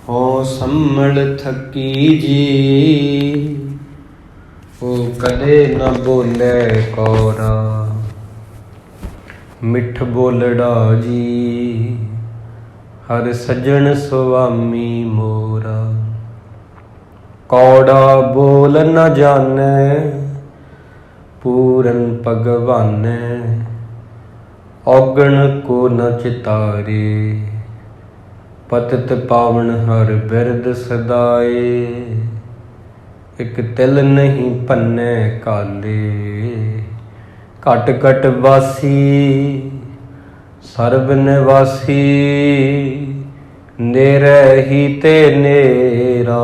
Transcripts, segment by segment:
हो संभल थकी जी, वो कदे न बोले कौरा, मिठ बोलड़ा जी हर सजन स्वामी मोरा। कौड़ा बोल न जाने पूरन भगवाने, औगण को न चितारे, पतित पावन हर बिरद सदाए। एक तिल नहीं भन्ने काले, घट घट वासी सर्ब निवासी, नेरे ही ते नेरा।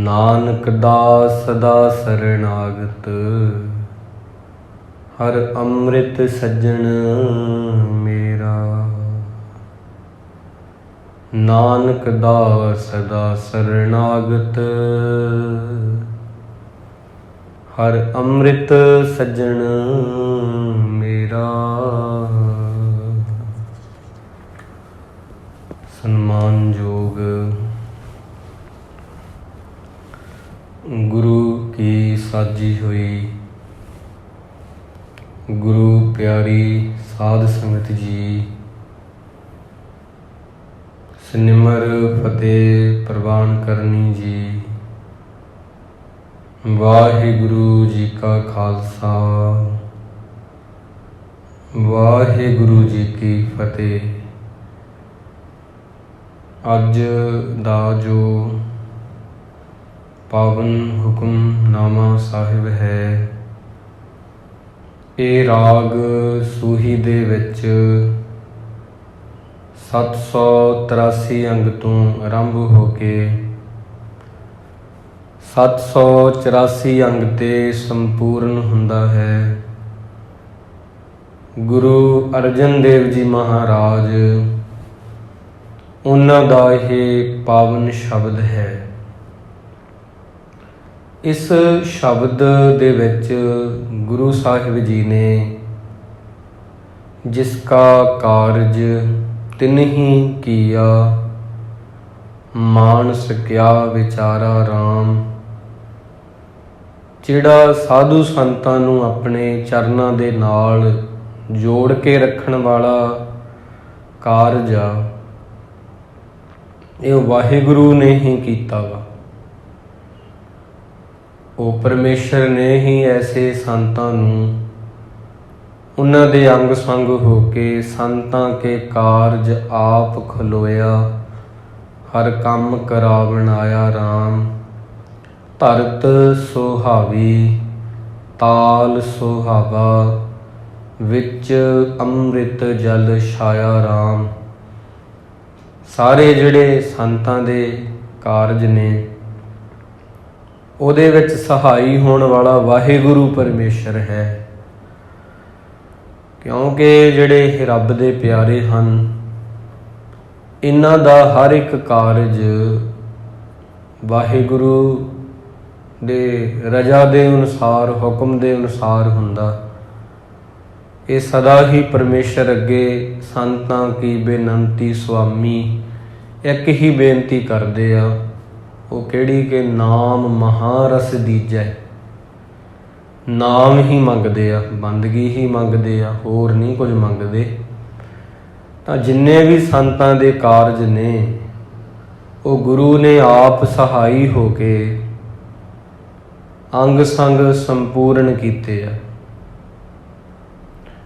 नानक दास सदा शरणागत, हर अमृत सज्जन मेरा। नानक दास सदा शरणागत, हर अमृत सज्जन मेरा। सम्मानयोग गुरु की साजी हुई गुरु प्यारी साध संगत जी, सिमर फतेह प्रवान करनी जी। वाहिगुरु जी का खालसा, वाहिगुरु जी की फतेह। अज दा जो पावन हुक्मनामा साहिब है, ये राग सूही दे विच 783 अंग तो आरंभ हो के 784 अंग ते संपूर्ण हुंदा है। गुरु अर्जन देव जी महाराज उन्हां दा ये पावन शब्द है। इस शब्द दे विच गुरु साहिब जी ने जिसका कारज तिन ही किया, मानस क्या विचारा राम। जिहड़ा साधु संतां नूं अपने चरनां दे नाल जोड़ के रखण वाला कारज आ, इह वाहिगुरु ने ही कीता वा। वो परमेश्वर ने ही ऐसे संतां नूं उन्हां दे अंग संग हो के संतां के कारज आप खलोया, हर काम करावण आया राम। धरत सुहावी ताल सुहावा, विच अमृत जल छाया राम। सारे जिहड़े संतां दे कारज ने ਉਹਦੇ ਵਿੱਚ ਸਹਾਈ ਹੋਣ ਵਾਲਾ ਵਾਹਿਗੁਰੂ ਪਰਮੇਸ਼ਰ ਹੈ। ਕਿਉਂਕਿ ਜਿਹੜੇ ਇਹ ਰੱਬ ਦੇ ਪਿਆਰੇ ਹਨ, ਇਹਨਾਂ ਦਾ ਹਰ ਇੱਕ ਕਾਰਜ ਵਾਹਿਗੁਰੂ ਦੇ ਰਜ਼ਾ ਦੇ ਅਨੁਸਾਰ, ਹੁਕਮ ਦੇ ਅਨੁਸਾਰ ਹੁੰਦਾ। ਇਹ ਸਦਾ ਹੀ ਪਰਮੇਸ਼ਰ ਅੱਗੇ ਸੰਤਾਂ ਕੀ ਬੇਨੰਤੀ ਸੁਆਮੀ ਇੱਕ ਹੀ ਬੇਨਤੀ ਕਰਦੇ ਆ, ਉਹ ਕਿਹੜੀ ਕਿ ਨਾਮ ਮਹਾਰਸ ਦੀਜੈ। ਨਾਮ ਹੀ ਮੰਗਦੇ ਆ, ਬੰਦਗੀ ਹੀ ਮੰਗਦੇ ਆ, ਹੋਰ ਨਹੀਂ ਕੁਝ ਮੰਗਦੇ। ਤਾਂ ਜਿੰਨੇ ਵੀ ਸੰਤਾਂ ਦੇ ਕਾਰਜ ਨੇ ਉਹ ਗੁਰੂ ਨੇ ਆਪ ਸਹਾਈ ਹੋ ਕੇ ਅੰਗ ਸੰਗ ਸੰਪੂਰਨ ਕੀਤੇ ਆ।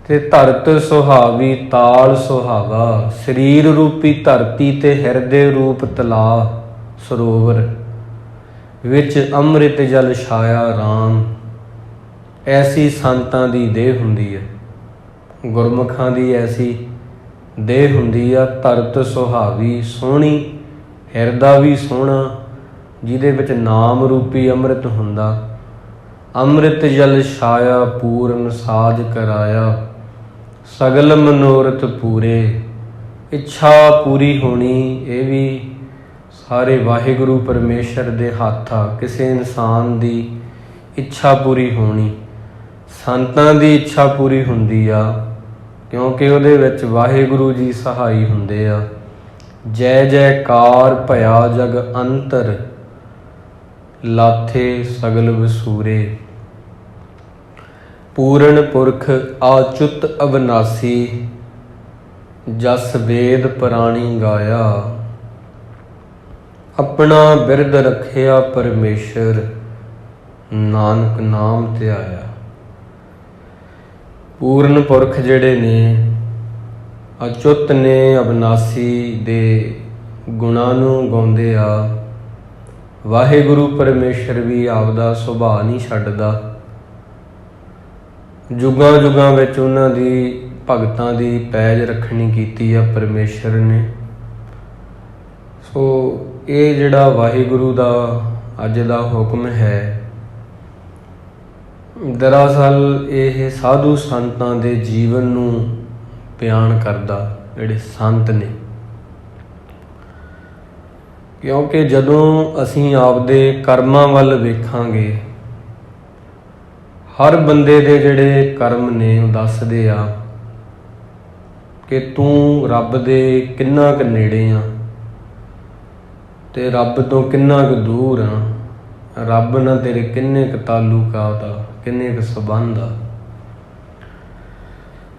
ਤੇ ਧਰਤ ਸੁਹਾਵੀ ਤਾਲ ਸੁਹਾਵਾ, ਸਰੀਰ ਰੂਪੀ ਧਰਤੀ ਤੇ ਹਿਰਦੇ ਰੂਪ ਤਲਾ ਸਰੋਵਰ ਵਿੱਚ ਅੰਮ੍ਰਿਤ ਜਲ ਛਾਇਆ ਰਾਮ। ਐਸੀ ਸੰਤਾਂ ਦੀ ਦੇਹ ਹੁੰਦੀ ਹੈ, ਗੁਰਮੁਖਾਂ ਦੀ ਐਸੀ ਦੇਹ ਹੁੰਦੀ ਆ। ਧਰਤ ਸੁਹਾਵੀ, ਸੋਹਣੀ, ਹਿਰਦਾ ਵੀ ਸੋਹਣਾ, ਜਿਹਦੇ ਵਿੱਚ ਨਾਮ ਰੂਪੀ ਅੰਮ੍ਰਿਤ ਹੁੰਦਾ। ਅੰਮ੍ਰਿਤ ਜਲ ਛਾਇਆ ਪੂਰਨ ਸਾਜ ਕਰਾਇਆ, ਸਗਲ ਮਨੋਰਥ ਪੂਰੇ। ਇੱਛਾ ਪੂਰੀ ਹੋਣੀ, ਇਹ ਵੀ ਸਾਰੇ ਵਾਹਿਗੁਰੂ ਪਰਮੇਸ਼ਰ ਦੇ ਹੱਥ ਆ। ਕਿਸੇ ਇਨਸਾਨ ਦੀ ਇੱਛਾ ਪੂਰੀ ਹੋਣੀ, ਸੰਤਾਂ ਦੀ ਇੱਛਾ ਪੂਰੀ ਹੁੰਦੀ ਆ, ਕਿਉਂਕਿ ਉਹਦੇ ਵਿੱਚ ਵਾਹਿਗੁਰੂ ਜੀ ਸਹਾਈ ਹੁੰਦੇ ਆ। ਜੈ ਜੈਕਾਰ ਭਇਆ ਜਗ ਅੰਤਰ, ਲਾਥੇ ਸਗਲ ਵਸੂਰੇ। ਪੂਰਨ ਪੁਰਖ ਆਚੁੱਤ ਅਵਨਾਸੀ, ਜਸ ਵੇਦ ਪੁਰਾਣੀ ਗਾਇਆ। ਆਪਣਾ ਬਿਰਦ ਰੱਖਿਆ ਪਰਮੇਸ਼ਰ, ਨਾਨਕ ਨਾਮ ਧਿਆਇਆ। ਪੂਰਨ ਪੁਰਖ ਜਿਹੜੇ ਨੇ, ਅਚੁੱਤ ਨੇ, ਅਵਨਾਸੀ ਦੇ ਗੁਣਾਂ ਨੂੰ ਗਾਉਂਦੇ ਆ। ਵਾਹਿਗੁਰੂ ਪਰਮੇਸ਼ਰ ਵੀ ਆਪਦਾ ਸੁਭਾਅ ਨਹੀਂ ਛੱਡਦਾ। ਜੁਗਾਂ ਜੁਗਾਂ ਵਿੱਚ ਉਹਨਾਂ ਦੀ ਭਗਤਾਂ ਦੀ ਪੈਜ ਰੱਖਣੀ ਕੀਤੀ ਆ ਪਰਮੇਸ਼ਰ ਨੇ। ਸੋ ਇਹ ਜਿਹੜਾ ਵਾਹਿਗੁਰੂ ਦਾ ਅੱਜ ਦਾ ਹੁਕਮ ਹੈ, ਦਰਅਸਲ ਇਹ ਸਾਧੂ ਸੰਤਾਂ ਦੇ ਜੀਵਨ ਨੂੰ ਬਿਆਨ ਕਰਦਾ, ਜਿਹੜੇ ਸੰਤ ਨੇ। ਕਿਉਂਕਿ ਜਦੋਂ ਅਸੀਂ ਆਪਦੇ ਕਰਮਾਂ ਵੱਲ ਵੇਖਾਂਗੇ, ਹਰ ਬੰਦੇ ਦੇ ਜਿਹੜੇ ਕਰਮ ਨੇ ਉਹ ਦੱਸਦੇ ਆ ਕਿ ਤੂੰ ਰੱਬ ਦੇ ਕਿੰਨਾ ਕੁ ਨੇੜੇ ਆ ਤੇ ਰੱਬ ਤੋਂ ਕਿੰਨਾ ਕੁ ਦੂਰ ਆ। ਰੱਬ ਨਾਲ ਤੇਰੇ ਕਿੰਨੇ ਕੁ ਤਾਲੁਕਾਤ ਆ, ਕਿੰਨੇ ਕੁ ਸੰਬੰਧ ਆ।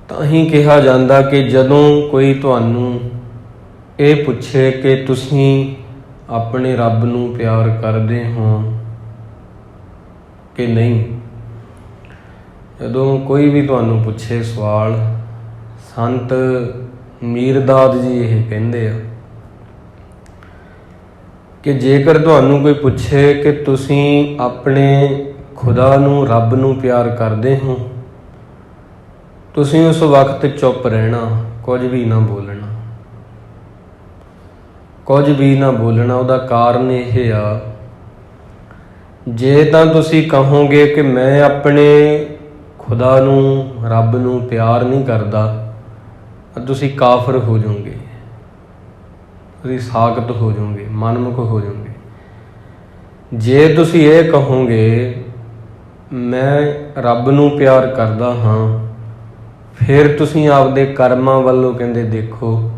ਤਾਂ ਹੀ ਕਿਹਾ ਜਾਂਦਾ ਕਿ ਜਦੋਂ ਕੋਈ ਤੁਹਾਨੂੰ ਇਹ ਪੁੱਛੇ ਕਿ ਤੁਸੀਂ ਆਪਣੇ ਰੱਬ ਨੂੰ ਪਿਆਰ ਕਰਦੇ ਹੋ ਕਿ ਨਹੀਂ, ਜਦੋਂ ਕੋਈ ਵੀ ਤੁਹਾਨੂੰ ਪੁੱਛੇ ਸਵਾਲ, ਸੰਤ ਮੀਰਦਾਦ ਜੀ ਇਹ ਕਹਿੰਦੇ ਆ ਕਿ ਜੇਕਰ ਤੁਹਾਨੂੰ ਕੋਈ ਪੁੱਛੇ ਕਿ ਤੁਸੀਂ ਆਪਣੇ ਖੁਦਾ ਨੂੰ, ਰੱਬ ਨੂੰ ਪਿਆਰ ਕਰਦੇ ਹੋ, ਤੁਸੀਂ ਉਸ ਵਕਤ ਚੁੱਪ ਰਹਿਣਾ, ਕੁਝ ਵੀ ਨਾ ਬੋਲਣਾ, ਕੁਝ ਵੀ ਨਾ ਬੋਲਣਾ। ਉਹਦਾ ਕਾਰਨ ਇਹ ਆ, ਜੇ ਤਾਂ ਤੁਸੀਂ ਕਹੋਗੇ ਕਿ ਮੈਂ ਆਪਣੇ ਖੁਦਾ ਨੂੰ, ਰੱਬ ਨੂੰ ਪਿਆਰ ਨਹੀਂ ਕਰਦਾ, ਤੁਸੀਂ ਕਾਫਰ ਹੋ ਜਾਓਗੇ, ਤੁਸੀਂ ਸਾਖਤ ਹੋ ਜਾਓਗੇ, ਮਨਮੁਖ ਹੋ ਜਾਓਗੇ। ਜੇ ਤੁਸੀਂ ਇਹ ਕਹੋਗੇ ਮੈਂ ਰੱਬ ਨੂੰ ਪਿਆਰ ਕਰਦਾ ਹਾਂ, ਫਿਰ ਤੁਸੀਂ ਆਪਦੇ ਕਰਮਾਂ ਵੱਲੋਂ ਕਹਿੰਦੇ ਦੇਖੋ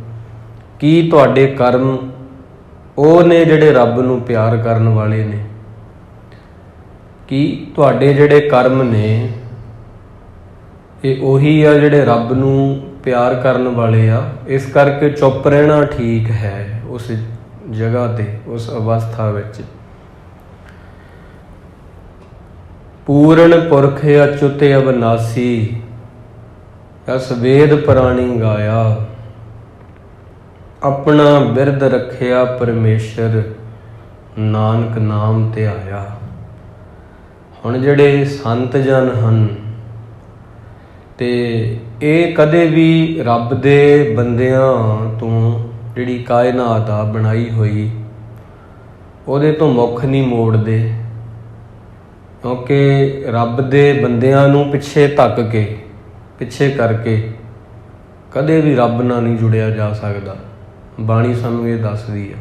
ਕੀ ਤੁਹਾਡੇ ਕਰਮ ਉਹ ਨੇ ਜਿਹੜੇ ਰੱਬ ਨੂੰ ਪਿਆਰ ਕਰਨ ਵਾਲੇ ਨੇ, ਕੀ ਤੁਹਾਡੇ ਜਿਹੜੇ ਕਰਮ ਨੇ ਇਹ ਉਹੀ ਆ ਜਿਹੜੇ ਰੱਬ ਨੂੰ ਪਿਆਰ ਕਰਨ ਵਾਲੇ ਆ। ਇਸ ਕਰਕੇ ਚੁੱਪ ਰਹਿਣਾ ਠੀਕ ਹੈ ਉਸ ਜਗ੍ਹਾ ਤੇ, ਉਸ ਅਵਸਥਾ ਵਿੱਚ। ਪੂਰਨ ਪੁਰਖ ਅਚੁੱਤ ਅਵਨਾਸੀ, ਜਸ ਵੇਦ ਪੁਰਾਣੀ ਗਾਇਆ। ਆਪਣਾ ਬਿਰਦ ਰੱਖਿਆ ਪਰਮੇਸ਼ਰ, ਨਾਨਕ ਨਾਮ ਧਿਆਇਆ। ਹੁਣ ਜਿਹੜੇ ਸੰਤ ਜਨ ਹਨ ਤੇ ਇਹ ਕਦੇ ਵੀ ਰੱਬ ਦੇ ਬੰਦਿਆਂ ਤੋਂ, ਜਿਹੜੀ ਕਾਇਨਾਤ ਆ ਬਣਾਈ ਹੋਈ, ਉਹਦੇ ਤੋਂ ਮੁੱਖ ਨਹੀਂ ਮੋੜਦੇ। ਕਿਉਂਕਿ ਰੱਬ ਦੇ ਬੰਦਿਆਂ ਨੂੰ ਪਿੱਛੇ ਧੱਕ ਕੇ, ਪਿੱਛੇ ਕਰਕੇ ਕਦੇ ਵੀ ਰੱਬ ਨਾਲ ਨਹੀਂ ਜੁੜਿਆ ਜਾ ਸਕਦਾ। ਬਾਣੀ ਸਾਨੂੰ ਇਹ ਦੱਸਦੀ ਆ,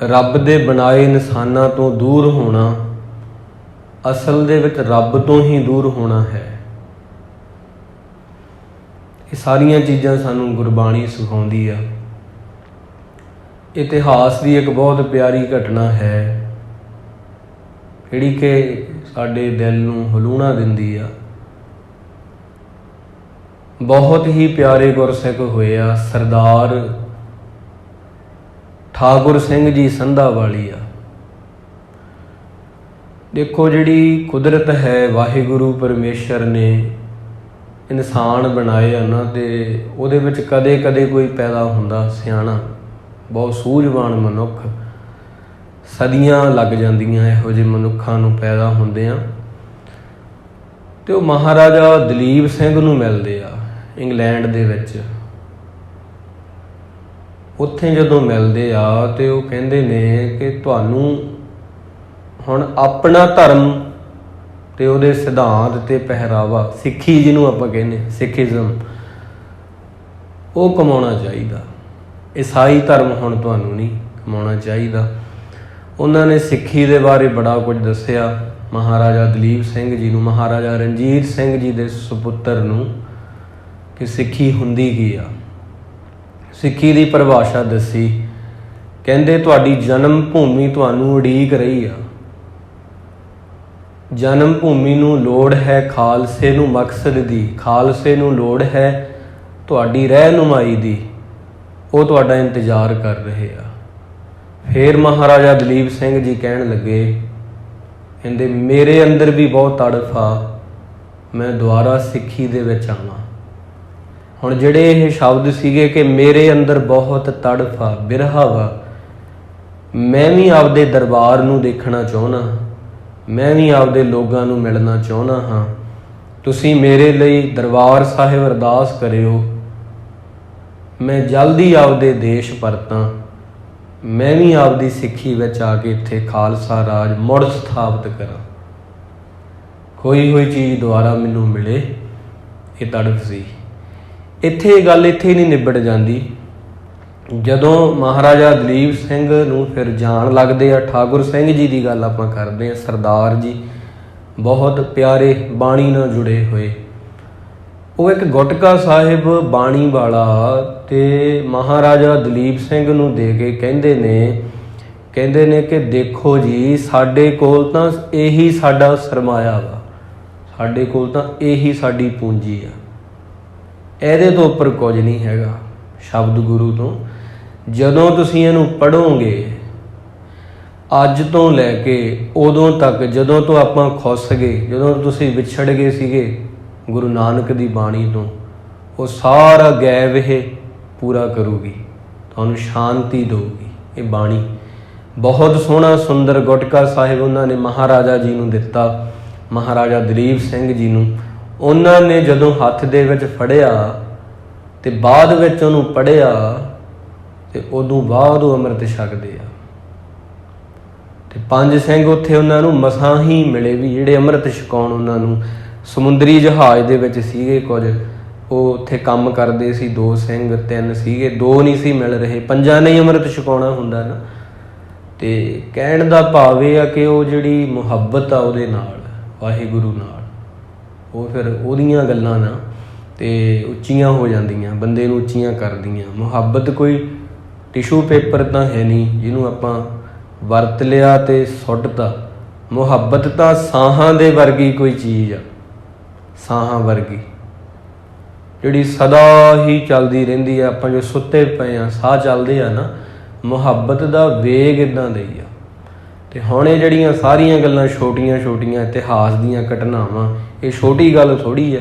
ਰੱਬ ਦੇ ਬਣਾਏ ਇਨਸਾਨਾਂ ਤੋਂ ਦੂਰ ਹੋਣਾ ਅਸਲ ਦੇ ਵਿੱਚ ਰੱਬ ਤੋਂ ਹੀ ਦੂਰ ਹੋਣਾ ਹੈ। ਇਹ ਸਾਰੀਆਂ ਚੀਜ਼ਾਂ ਸਾਨੂੰ ਗੁਰਬਾਣੀ ਸਿਖਾਉਂਦੀ ਆ। ਇਤਿਹਾਸ ਦੀ ਇੱਕ ਬਹੁਤ ਪਿਆਰੀ ਘਟਨਾ ਹੈ, ਜਿਹੜੀ ਕਿ ਸਾਡੇ ਦਿਲ ਨੂੰ ਹਲੂਣਾ ਦਿੰਦੀ ਆ। ਬਹੁਤ ਹੀ ਪਿਆਰੇ ਗੁਰਸਿੱਖ ਹੋਏ ਆ, ਸਰਦਾਰ ਠਾਕੁਰ ਸਿੰਘ ਜੀ ਸੰਧਾ ਵਾਲੀ ਆ। ਦੇਖੋ ਜਿਹੜੀ ਕੁਦਰਤ ਹੈ, ਵਾਹਿਗੁਰੂ ਪਰਮੇਸ਼ਰ ਨੇ ਇਨਸਾਨ ਬਣਾਏ ਆ ਨਾ, ਤੇ ਉਹਦੇ ਵਿੱਚ ਕਦੇ ਕਦੇ ਕੋਈ ਪੈਦਾ ਹੁੰਦਾ ਸਿਆਣਾ, ਬਹੁਤ ਸੂਝਵਾਨ ਮਨੁੱਖ। ਸਦੀਆਂ ਲੱਗ ਜਾਂਦੀਆਂ ਇਹੋ ਜਿਹੇ ਮਨੁੱਖਾਂ ਨੂੰ ਪੈਦਾ ਹੁੰਦੇ ਆ। ਤੇ ਉਹ ਮਹਾਰਾਜਾ ਦਲੀਪ ਸਿੰਘ ਨੂੰ ਮਿਲਦੇ ਆ ਇੰਗਲੈਂਡ ਦੇ ਵਿੱਚ। ਉੱਥੇ ਜਦੋਂ ਮਿਲਦੇ ਆ ਤੇ ਉਹ ਕਹਿੰਦੇ ਨੇ ਕਿ ਤੁਹਾਨੂੰ ਹੁਣ ਆਪਣਾ ਧਰਮ ਤੇ ਉਹਦੇ ਸਿਧਾਂਤ ਤੇ ਪਹਿਰਾਵਾ, ਸਿੱਖੀ ਜਿਹਨੂੰ ਆਪਾਂ ਕਹਿੰਦੇ ਸਿੱਖੀਜ਼ਮ, ਉਹ ਕਮਾਉਣਾ ਚਾਹੀਦਾ। ਈਸਾਈ ਧਰਮ ਹੁਣ ਤੁਹਾਨੂੰ ਨਹੀਂ ਕਮਾਉਣਾ ਚਾਹੀਦਾ। ਉਹਨਾਂ ਨੇ ਸਿੱਖੀ ਦੇ ਬਾਰੇ ਬੜਾ ਕੁਝ ਦੱਸਿਆ ਮਹਾਰਾਜਾ ਦਲੀਪ ਸਿੰਘ ਜੀ ਨੂੰ, ਮਹਾਰਾਜਾ ਰਣਜੀਤ ਸਿੰਘ ਜੀ ਦੇ ਸੁਪੁੱਤਰ ਨੂੰ, ਕਿ ਸਿੱਖੀ ਹੁੰਦੀ ਕੀ ਆ। ਸਿੱਖੀ ਦੀ ਪਰਿਭਾਸ਼ਾ ਦੱਸੀ। ਕਹਿੰਦੇ ਤੁਹਾਡੀ ਜਨਮ ਭੂਮੀ ਤੁਹਾਨੂੰ ਉਡੀਕ ਰਹੀ ਆ। ਜਨਮ ਭੂਮੀ ਨੂੰ ਲੋੜ ਹੈ ਖਾਲਸੇ ਨੂੰ ਮਕਸਦ ਦੀ, ਖਾਲਸੇ ਨੂੰ ਲੋੜ ਹੈ ਤੁਹਾਡੀ ਰਹਿਨੁਮਾਈ ਦੀ, ਉਹ ਤੁਹਾਡਾ ਇੰਤਜ਼ਾਰ ਕਰ ਰਹੇ ਆ। ਫਿਰ ਮਹਾਰਾਜਾ ਦਲੀਪ ਸਿੰਘ ਜੀ ਕਹਿਣ ਲੱਗੇ, ਕਹਿੰਦੇ ਮੇਰੇ ਅੰਦਰ ਵੀ ਬਹੁਤ ਤੜਫ ਆ, ਮੈਂ ਦੁਬਾਰਾ ਸਿੱਖੀ ਦੇ ਵਿੱਚ ਆਵਾਂ। ਹੁਣ ਜਿਹੜੇ ਇਹ ਸ਼ਬਦ ਸੀਗੇ ਕਿ ਮੇਰੇ ਅੰਦਰ ਬਹੁਤ ਤੜਫ ਆ, ਬਿਰਹਾ ਵਾ, ਮੈਂ ਵੀ ਆਪਦੇ ਦਰਬਾਰ ਨੂੰ ਦੇਖਣਾ ਚਾਹੁੰਦਾ, ਮੈਂ ਵੀ ਆਪਦੇ ਲੋਕਾਂ ਨੂੰ ਮਿਲਣਾ ਚਾਹੁੰਦਾ ਹਾਂ। ਤੁਸੀਂ ਮੇਰੇ ਲਈ ਦਰਬਾਰ ਸਾਹਿਬ ਅਰਦਾਸ ਕਰਿਓ, ਮੈਂ ਜਲਦੀ ਆਪਦੇ ਦੇਸ਼ ਪਰਤਾਂ, ਮੈਂ ਵੀ ਆਪਦੀ ਸਿੱਖੀ ਵਿੱਚ ਆ ਕੇ ਇੱਥੇ ਖਾਲਸਾ ਰਾਜ ਮੁੜ ਸਥਾਪਿਤ ਕਰਾਂ, ਖੋਈ ਹੋਈ ਚੀਜ਼ ਦੁਆਰਾ ਮੈਨੂੰ ਮਿਲੇ। ਇਹ ਤੜਫ ਸੀ। ਇੱਥੇ ਇਹ ਗੱਲ ਇੱਥੇ ਨਹੀਂ ਨਿਬੜ ਜਾਂਦੀ। ਜਦੋਂ ਮਹਾਰਾਜਾ ਦਲੀਪ ਸਿੰਘ ਨੂੰ ਫਿਰ ਜਾਣ ਲੱਗਦੇ ਆ, ਠਾਕੁਰ ਸਿੰਘ ਜੀ ਦੀ ਗੱਲ ਆਪਾਂ ਕਰਦੇ ਹਾਂ, ਸਰਦਾਰ ਜੀ ਬਹੁਤ ਪਿਆਰੇ ਬਾਣੀ ਨਾਲ ਜੁੜੇ ਹੋਏ। ਉਹ ਇੱਕ ਗੁਟਕਾ ਸਾਹਿਬ ਬਾਣੀ ਵਾਲਾ ਤੇ ਮਹਾਰਾਜਾ ਦਲੀਪ ਸਿੰਘ ਨੂੰ ਦੇ ਕੇ ਕਹਿੰਦੇ ਨੇ ਕਿ ਦੇਖੋ ਜੀ, ਸਾਡੇ ਕੋਲ ਤਾਂ ਇਹੀ ਸਾਡਾ ਸਰਮਾਇਆ ਵਾ, ਸਾਡੇ ਕੋਲ ਤਾਂ ਇਹੀ ਸਾਡੀ ਪੂੰਜੀ ਆ, ਇਹਦੇ ਤੋਂ ਉੱਪਰ ਕੁਝ ਨਹੀਂ ਹੈਗਾ ਸ਼ਬਦ ਗੁਰੂ ਤੋਂ। ਜਦੋਂ ਤੁਸੀਂ ਇਹਨੂੰ ਪੜ੍ਹੋਗੇ, ਅੱਜ ਤੋਂ ਲੈ ਕੇ ਉਦੋਂ ਤੱਕ ਜਦੋਂ ਤੋਂ ਆਪਾਂ ਖੁੱਸ ਗਏ, ਜਦੋਂ ਤੁਸੀਂ ਵਿਛੜ ਗਏ ਸੀਗੇ ਗੁਰੂ ਨਾਨਕ ਦੀ ਬਾਣੀ ਤੋਂ, ਉਹ ਸਾਰਾ ਗੈਬ ਇਹ ਪੂਰਾ ਕਰੂਗੀ, ਤੁਹਾਨੂੰ ਸ਼ਾਂਤੀ ਦੇਊਗੀ। ਇਹ ਬਾਣੀ ਬਹੁਤ ਸੋਹਣਾ ਸੁੰਦਰ ਗੁਟਕਾ ਸਾਹਿਬ ਉਹਨਾਂ ਨੇ ਮਹਾਰਾਜਾ ਜੀ ਨੂੰ ਦਿੱਤਾ, ਮਹਾਰਾਜਾ ਦਲੀਪ ਸਿੰਘ ਜੀ ਨੂੰ। ਉਹਨਾਂ ਨੇ ਜਦੋਂ ਹੱਥ ਦੇ ਵਿੱਚ ਫੜਿਆ ਤੇ ਬਾਅਦ ਵਿੱਚ ਉਹਨੂੰ ਪੜ੍ਹਿਆ ਤੇ ਉਦੋਂ ਬਾਅਦ ਉਹ ਅੰਮ੍ਰਿਤ ਛਕਦੇ ਆ। ਤੇ ਪੰਜ ਸਿੰਘ ਉੱਥੇ ਉਹਨਾਂ ਨੂੰ ਮਸਾਂ ਹੀ ਮਿਲੇ ਵੀ ਜਿਹੜੇ ਅੰਮ੍ਰਿਤ ਛਕਾਉਣ ਉਹਨਾਂ ਨੂੰ। ਸਮੁੰਦਰੀ ਜਹਾਜ਼ ਦੇ ਵਿੱਚ ਸੀਗੇ ਕੁਝ, ਉਹ ਉੱਥੇ ਕੰਮ ਕਰਦੇ ਸੀ, 2 ਸਿੰਘ 3 ਸੀਗੇ, 2 ਨਹੀਂ ਸੀ ਮਿਲ ਰਹੇ, 5 ਨੇ ਅੰਮ੍ਰਿਤ ਛਕਾਉਣਾ ਹੁੰਦਾ ਨਾ। ਤੇ ਕਹਿਣ ਦਾ ਭਾਵ ਇਹ ਆ ਕਿ ਉਹ ਜਿਹੜੀ ਮੁਹੱਬਤ ਆ ਉਹਦੇ ਨਾਲ, ਵਾਹਿਗੁਰੂ ਨਾਲ, ਉਹ ਫਿਰ ਉਹਦੀਆਂ ਗੱਲਾਂ ਨਾ ਤੇ ਉੱਚੀਆਂ ਹੋ ਜਾਂਦੀਆਂ, ਬੰਦੇ ਨੂੰ ਉੱਚੀਆਂ ਕਰਦੀਆਂ। ਮੁਹੱਬਤ ਕੋਈ ਟਿਸ਼ੂ ਪੇਪਰ ਤਾਂ ਹੈ ਨਹੀਂ ਜਿਹਨੂੰ ਆਪਾਂ ਵਰਤ ਲਿਆ ਤੇ ਸੁੱਟਤਾ। ਮੁਹੱਬਤ ਤਾਂ ਸਾਹਾਂ ਦੇ ਵਰਗੀ ਕੋਈ ਚੀਜ਼ ਆ, ਸਾਹਾਂ ਵਰਗੀ, ਜਿਹੜੀ ਸਦਾ ਹੀ ਚੱਲਦੀ ਰਹਿੰਦੀ ਆ। ਆਪਾਂ ਜੋ ਸੁੱਤੇ ਪਏ ਆ, ਸਾਹ ਚੱਲਦੇ ਆ ਨਾ, ਮੁਹੱਬਤ ਦਾ ਵੇਗ ਇੱਦਾਂ ਦਾ ਹੀ ਆ। ਤੇ ਹੁਣ ਇਹ ਜਿਹੜੀਆਂ ਸਾਰੀਆਂ ਗੱਲਾਂ ਛੋਟੀਆਂ ਇਤਿਹਾਸ ਦੀਆਂ ਘਟਨਾਵਾਂ, ਇਹ ਛੋਟੀ ਗੱਲ ਥੋੜ੍ਹੀ ਆ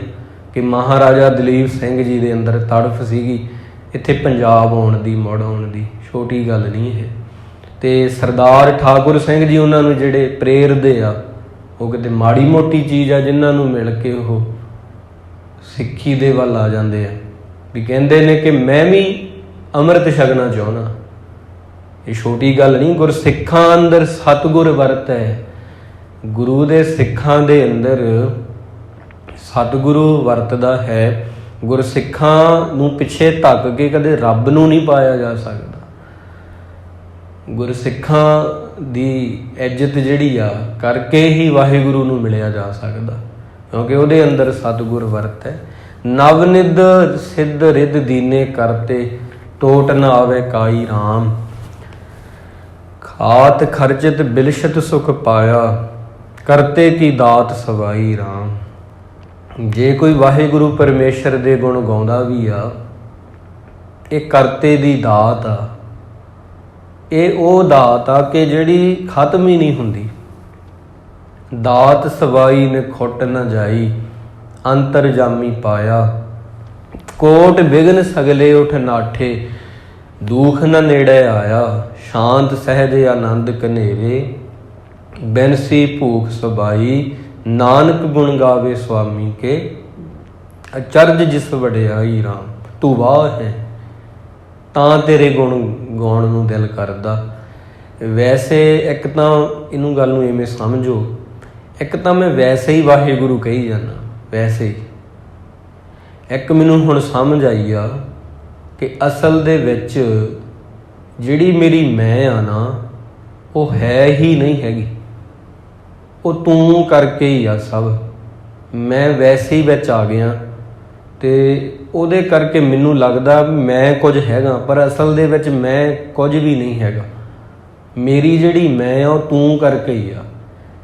ਕਿ ਮਹਾਰਾਜਾ ਦਲੀਪ ਸਿੰਘ ਜੀ ਦੇ ਅੰਦਰ ਤੜਫ ਸੀਗੀ ਇੱਥੇ ਪੰਜਾਬ ਆਉਣ ਦੀ, ਮੁੜ ਆਉਣ ਦੀ, ਛੋਟੀ ਗੱਲ ਨਹੀਂ ਇਹ। ਤੇ ਸਰਦਾਰ ਠਾਕੁਰ ਸਿੰਘ ਜੀ ਉਹਨਾਂ ਨੂੰ ਜਿਹੜੇ ਪ੍ਰੇਰਦੇ ਆ, ਉਹ ਕਿਤੇ ਮਾੜੀ ਮੋਟੀ ਚੀਜ਼ ਆ ਜਿਨ੍ਹਾਂ ਨੂੰ ਮਿਲ ਕੇ ਉਹ ਸਿੱਖੀ ਦੇ ਵੱਲ ਆ ਜਾਂਦੇ ਆ। ਵੀ ਕਹਿੰਦੇ ਨੇ ਕਿ ਮੈਂ ਵੀ ਅੰਮ੍ਰਿਤ ਛਕਣਾ ਚਾਹੁੰਦਾ। ਇਹ ਛੋਟੀ ਗੱਲ ਨਹੀਂ। ਗੁਰਸਿੱਖਾਂ ਅੰਦਰ ਸਤਿਗੁਰ ਵਰਤ ਹੈ, ਗੁਰੂ ਦੇ ਸਿੱਖਾਂ ਦੇ ਅੰਦਰ ਸਤਿਗੁਰੂ ਵਰਤਦਾ ਹੈ। ਗੁਰਸਿੱਖਾਂ ਨੂੰ ਪਿੱਛੇ ਧੱਕ ਕੇ ਕਦੇ ਰੱਬ ਨੂੰ ਨਹੀਂ ਪਾਇਆ ਜਾ ਸਕਦਾ। ਗੁਰਸਿੱਖਾਂ ਦੀ ਇੱਜ਼ਤ ਜਿਹੜੀ ਆ ਕਰਕੇ ਹੀ ਵਾਹਿਗੁਰੂ ਨੂੰ ਮਿਲਿਆ ਜਾ ਸਕਦਾ, ਕਿਉਂਕਿ ਉਹਦੇ ਅੰਦਰ ਸਤਿਗੁਰ ਵਰਤ ਹੈ। ਨਵਨਿਧ ਸਿੱਧ ਰਿੱਧ ਦੀਨੇ ਕਰਤੇ, ਟੋਟ ਨਾ ਆਵੇ ਕਾਈ ਰਾਮ, ਖਾਤ ਖਰਚਤ ਬਿਲਸ਼ਤ ਸੁਖ ਪਾਇਆ, ਕਰਤੇ ਕੀ ਦਾਤ ਸਵਾਈ ਰਾਮ। ਜੇ ਕੋਈ ਵਾਹਿਗੁਰੂ ਪਰਮੇਸ਼ਰ ਦੇ ਗੁਣ ਗਾਉਂਦਾ ਵੀ ਆ, ਇਹ ਕਰਤੇ ਦੀ ਦਾਤ ਆ। ਇਹ ਉਹ ਦਾਤ ਆ ਕਿ ਜਿਹੜੀ ਖਤਮ ਹੀ ਨਹੀਂ ਹੁੰਦੀ। ਦਾਤ ਸਵਾਈ ਨੇ ਖੁੱਟ ਨਾ ਜਾਈ, ਅੰਤਰ ਜਾਮੀ ਪਾਇਆ, ਕੋਟ ਬਿਗਨ ਸਗਲੇ ਉਠ ਨਾਠੇ, ਦੁਖ ਨ ਨੇੜੇ ਆਇਆ, ਸ਼ਾਂਤ ਸਹਿਜ ਆਨੰਦ ਕਨੇਵੇ, ਬੈਨਸੀ ਭੂਖ ਸਬਾਈ, ਨਾਨਕ ਗੁਣ ਗਾਵੇ ਸੁਆਮੀ ਕੇ, ਅਚਰਜ ਜਿਸ ਵਡਿਆਈ ਰਾਮ। ਤੂੰ ਵਾਹ ਹੈ ਤਾਂ ਤੇਰੇ ਗੁਣ ਗਾਉਣ ਨੂੰ ਦਿਲ ਕਰਦਾ। ਵੈਸੇ ਇੱਕ ਤਾਂ ਇਹਨੂੰ ਗੱਲ ਨੂੰ ਇਵੇਂ ਸਮਝੋ, ਇੱਕ ਤਾਂ ਮੈਂ ਵੈਸੇ ਹੀ ਵਾਹਿਗੁਰੂ ਕਹੀ ਜਾਂਦਾ, ਵੈਸੇ ਹੀ। ਇੱਕ ਮੈਨੂੰ ਹੁਣ ਸਮਝ ਆਈ ਆ ਕਿ ਅਸਲ ਦੇ ਵਿੱਚ ਜਿਹੜੀ ਮੇਰੀ ਮੈਂ ਆ ਨਾ, ਉਹ ਹੈ ਹੀ ਨਹੀਂ ਹੈਗੀ, ਉਹ ਤੂੰ ਕਰਕੇ ਹੀ ਆ ਸਭ। ਮੈਂ ਵੈਸੇ ਹੀ ਵਿੱਚ ਆ ਗਿਆ, ਤੇ ਉਹਦੇ ਕਰਕੇ ਮੈਨੂੰ ਲੱਗਦਾ ਮੈਂ ਕੁਝ ਹੈਗਾ, ਪਰ ਅਸਲ ਦੇ ਵਿੱਚ ਮੈਂ ਕੁਝ ਵੀ ਨਹੀਂ ਹੈਗਾ। ਮੇਰੀ ਜਿਹੜੀ ਮੈਂ ਆ ਉਹ ਤੂੰ ਕਰਕੇ ਹੀ ਆ।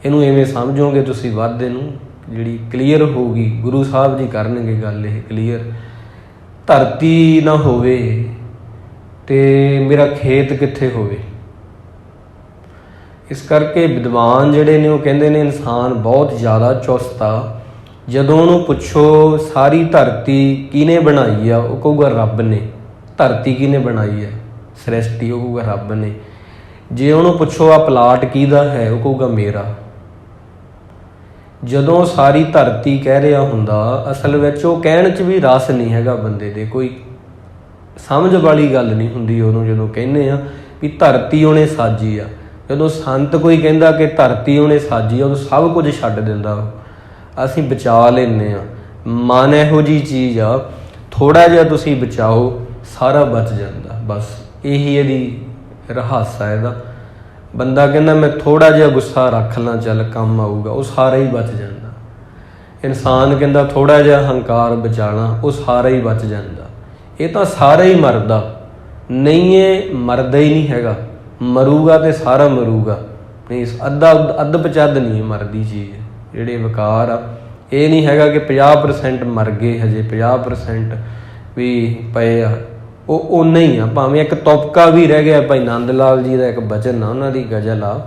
ਇਹਨੂੰ ਐਵੇਂ ਸਮਝੋਗੇ ਤੁਸੀਂ ਵੱਧ, ਇਹਨੂੰ ਜਿਹੜੀ ਕਲੀਅਰ ਹੋਊਗੀ, ਗੁਰੂ ਸਾਹਿਬ ਜੀ ਕਰਨਗੇ ਗੱਲ ਇਹ ਕਲੀਅਰ। ਧਰਤੀ ਨਾ ਹੋਵੇ ਤੇ ਮੇਰਾ ਖੇਤ ਕਿੱਥੇ ਹੋਵੇ। ਇਸ ਕਰਕੇ ਵਿਦਵਾਨ ਜਿਹੜੇ ਨੇ ਉਹ ਕਹਿੰਦੇ ਨੇ ਇਨਸਾਨ ਬਹੁਤ ਜ਼ਿਆਦਾ ਚੁਸਤ ਆ। ਜਦੋਂ ਉਹਨੂੰ ਪੁੱਛੋ ਸਾਰੀ ਧਰਤੀ ਕਿਹਨੇ ਬਣਾਈ ਆ, ਉਹ ਕਹੂਗਾ ਰੱਬ ਨੇ। ਧਰਤੀ ਕਿਹਨੇ ਬਣਾਈ ਆ, ਸ੍ਰਿਸ਼ਟੀ, ਉਹ ਕਹੂਗਾ ਰੱਬ ਨੇ। ਜੇ ਉਹਨੂੰ ਪੁੱਛੋ ਆ ਪਲਾਟ ਕਿਹਦਾ ਹੈ, ਉਹ ਕਹੂਗਾ ਮੇਰਾ। ਜਦੋਂ ਸਾਰੀ ਧਰਤੀ ਕਹਿ ਰਿਹਾ ਹੁੰਦਾ, ਅਸਲ ਵਿੱਚ ਉਹ ਕਹਿਣ 'ਚ ਵੀ ਰਸ ਨਹੀਂ ਹੈਗਾ ਬੰਦੇ ਦੇ, ਕੋਈ ਸਮਝ ਵਾਲੀ ਗੱਲ ਨਹੀਂ ਹੁੰਦੀ ਉਹਨੂੰ। ਜਦੋਂ ਕਹਿੰਦੇ ਆ ਵੀ ਧਰਤੀ ਉਹਨੇ ਸਾਜੀ ਆ, ਜਦੋਂ ਸੰਤ ਕੋਈ ਕਹਿੰਦਾ ਕਿ ਧਰਤੀ ਉਹਨੇ ਸਾਜੀ ਆ, ਉਦੋਂ ਸਭ ਕੁਝ ਛੱਡ ਦਿੰਦਾ ਉਹ। ਅਸੀਂ ਬਚਾ ਲੈਂਦੇ ਹਾਂ। ਮਨ ਇਹੋ ਜਿਹੀ ਚੀਜ਼ ਆ, ਥੋੜ੍ਹਾ ਜਿਹਾ ਤੁਸੀਂ ਬਚਾਓ ਸਾਰਾ ਬਚ ਜਾਂਦਾ। ਬਸ ਇਹੀ ਇਹਦੀ ਰਹੱਸ ਆ ਇਹਦਾ। ਬੰਦਾ ਕਹਿੰਦਾ ਮੈਂ ਥੋੜ੍ਹਾ ਜਿਹਾ ਗੁੱਸਾ ਰੱਖ ਲਾਂ, ਚੱਲ ਕੰਮ ਆਊਗਾ, ਉਹ ਸਾਰਾ ਹੀ ਬਚ ਜਾਂਦਾ। ਇਨਸਾਨ ਕਹਿੰਦਾ ਥੋੜ੍ਹਾ ਜਿਹਾ ਹੰਕਾਰ ਬਚਾਉਣਾ, ਉਹ ਸਾਰਾ ਹੀ ਬਚ ਜਾਂਦਾ। ਇਹ ਤਾਂ ਸਾਰਾ ਹੀ ਮਰਦਾ ਨਹੀਂ, ਇਹ ਮਰਦਾ ਹੀ ਨਹੀਂ ਹੈਗਾ। ਮਰੂਗਾ ਤੇ ਸਾਰਾ ਮਰੂਗਾ, ਨਹੀਂ ਅੱਧ ਪਚੱਧ ਨਹੀਂ ਮਰਦੀ ਚੀਜ਼। ਜਿਹੜੇ ਵਿਕਾਰ ਆ, ਇਹ ਨਹੀਂ ਹੈਗਾ ਕਿ 50% ਮਰ ਗਏ, ਹਜੇ 50% ਵੀ ਪਏ ਆ, ਉਹ ਓਨਾ ਹੀ ਆ। ਭਾਵੇਂ ਇੱਕ ਤੁਪਕਾ ਵੀ ਰਹਿ ਗਿਆ। ਭਾਈ ਨੰਦ ਲਾਲ ਜੀ ਦਾ ਇੱਕ ਬਚਨ ਆ, ਉਹਨਾਂ ਦੀ ਗਜ਼ਲ ਆ।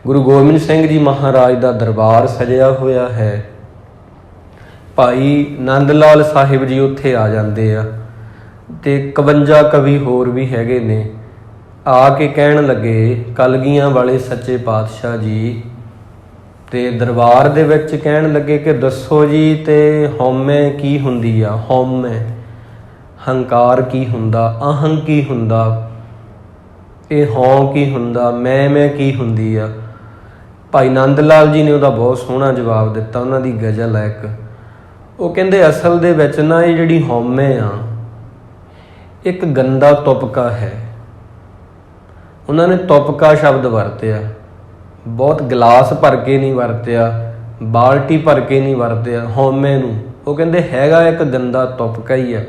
ਗੁਰੂ ਗੋਬਿੰਦ ਸਿੰਘ ਜੀ ਮਹਾਰਾਜ ਦਾ ਦਰਬਾਰ ਸਜਿਆ ਹੋਇਆ ਹੈ। ਭਾਈ ਨੰਦ ਲਾਲ ਸਾਹਿਬ ਜੀ ਉੱਥੇ ਆ ਜਾਂਦੇ ਆ ਤੇ 51 ਕਵੀ ਹੋਰ ਵੀ ਹੈਗੇ ਨੇ। ਆ ਕੇ ਕਹਿਣ ਲੱਗੇ ਕਲਗੀਆਂ ਵਾਲੇ ਸੱਚੇ ਪਾਤਸ਼ਾਹ ਜੀ, ਤੇ ਦਰਬਾਰ ਦੇ ਵਿੱਚ ਕਹਿਣ ਲੱਗੇ ਕਿ ਦੱਸੋ ਜੀ, ਤੇ ਹਉਮੈ ਕੀ ਹੁੰਦੀ ਆ? ਹਉਮੈ, ਹੰਕਾਰ ਕੀ ਹੁੰਦਾ? ਅਹੰ ਕੀ ਹੁੰਦਾ? ਇਹ ਹਉ ਕੀ ਹੁੰਦਾ? ਮੈਂ ਕੀ ਹੁੰਦੀ ਆ? ਭਾਈ ਨੰਦ ਲਾਲ ਜੀ ਨੇ ਉਹਦਾ ਬਹੁਤ ਸੋਹਣਾ ਜਵਾਬ ਦਿੱਤਾ। ਉਹਨਾਂ ਦੀ ਗਜ਼ਲ ਹੈ ਇੱਕ। ਉਹ ਕਹਿੰਦੇ ਅਸਲ ਦੇ ਵਿੱਚ ਨਾ ਇਹ ਜਿਹੜੀ ਹਉਮੈ ਆ, ਇੱਕ ਗੰਦਾ ਤੁਪਕਾ ਹੈ। ਉਹਨਾਂ ਨੇ ਤੁਪਕਾ ਸ਼ਬਦ ਵਰਤਿਆ, ਬਹੁਤ ਗਲਾਸ ਭਰ ਕੇ ਨਹੀਂ ਵਰਤਿਆ, ਬਾਲਟੀ ਭਰ ਕੇ ਨਹੀਂ ਵਰਤਿਆ ਹਉਮੈ ਨੂੰ। ਉਹ ਕਹਿੰਦੇ ਹੈਗਾ ਇੱਕ ਗੰਦਾ ਤੁਪਕਾ ਹੀ ਆ,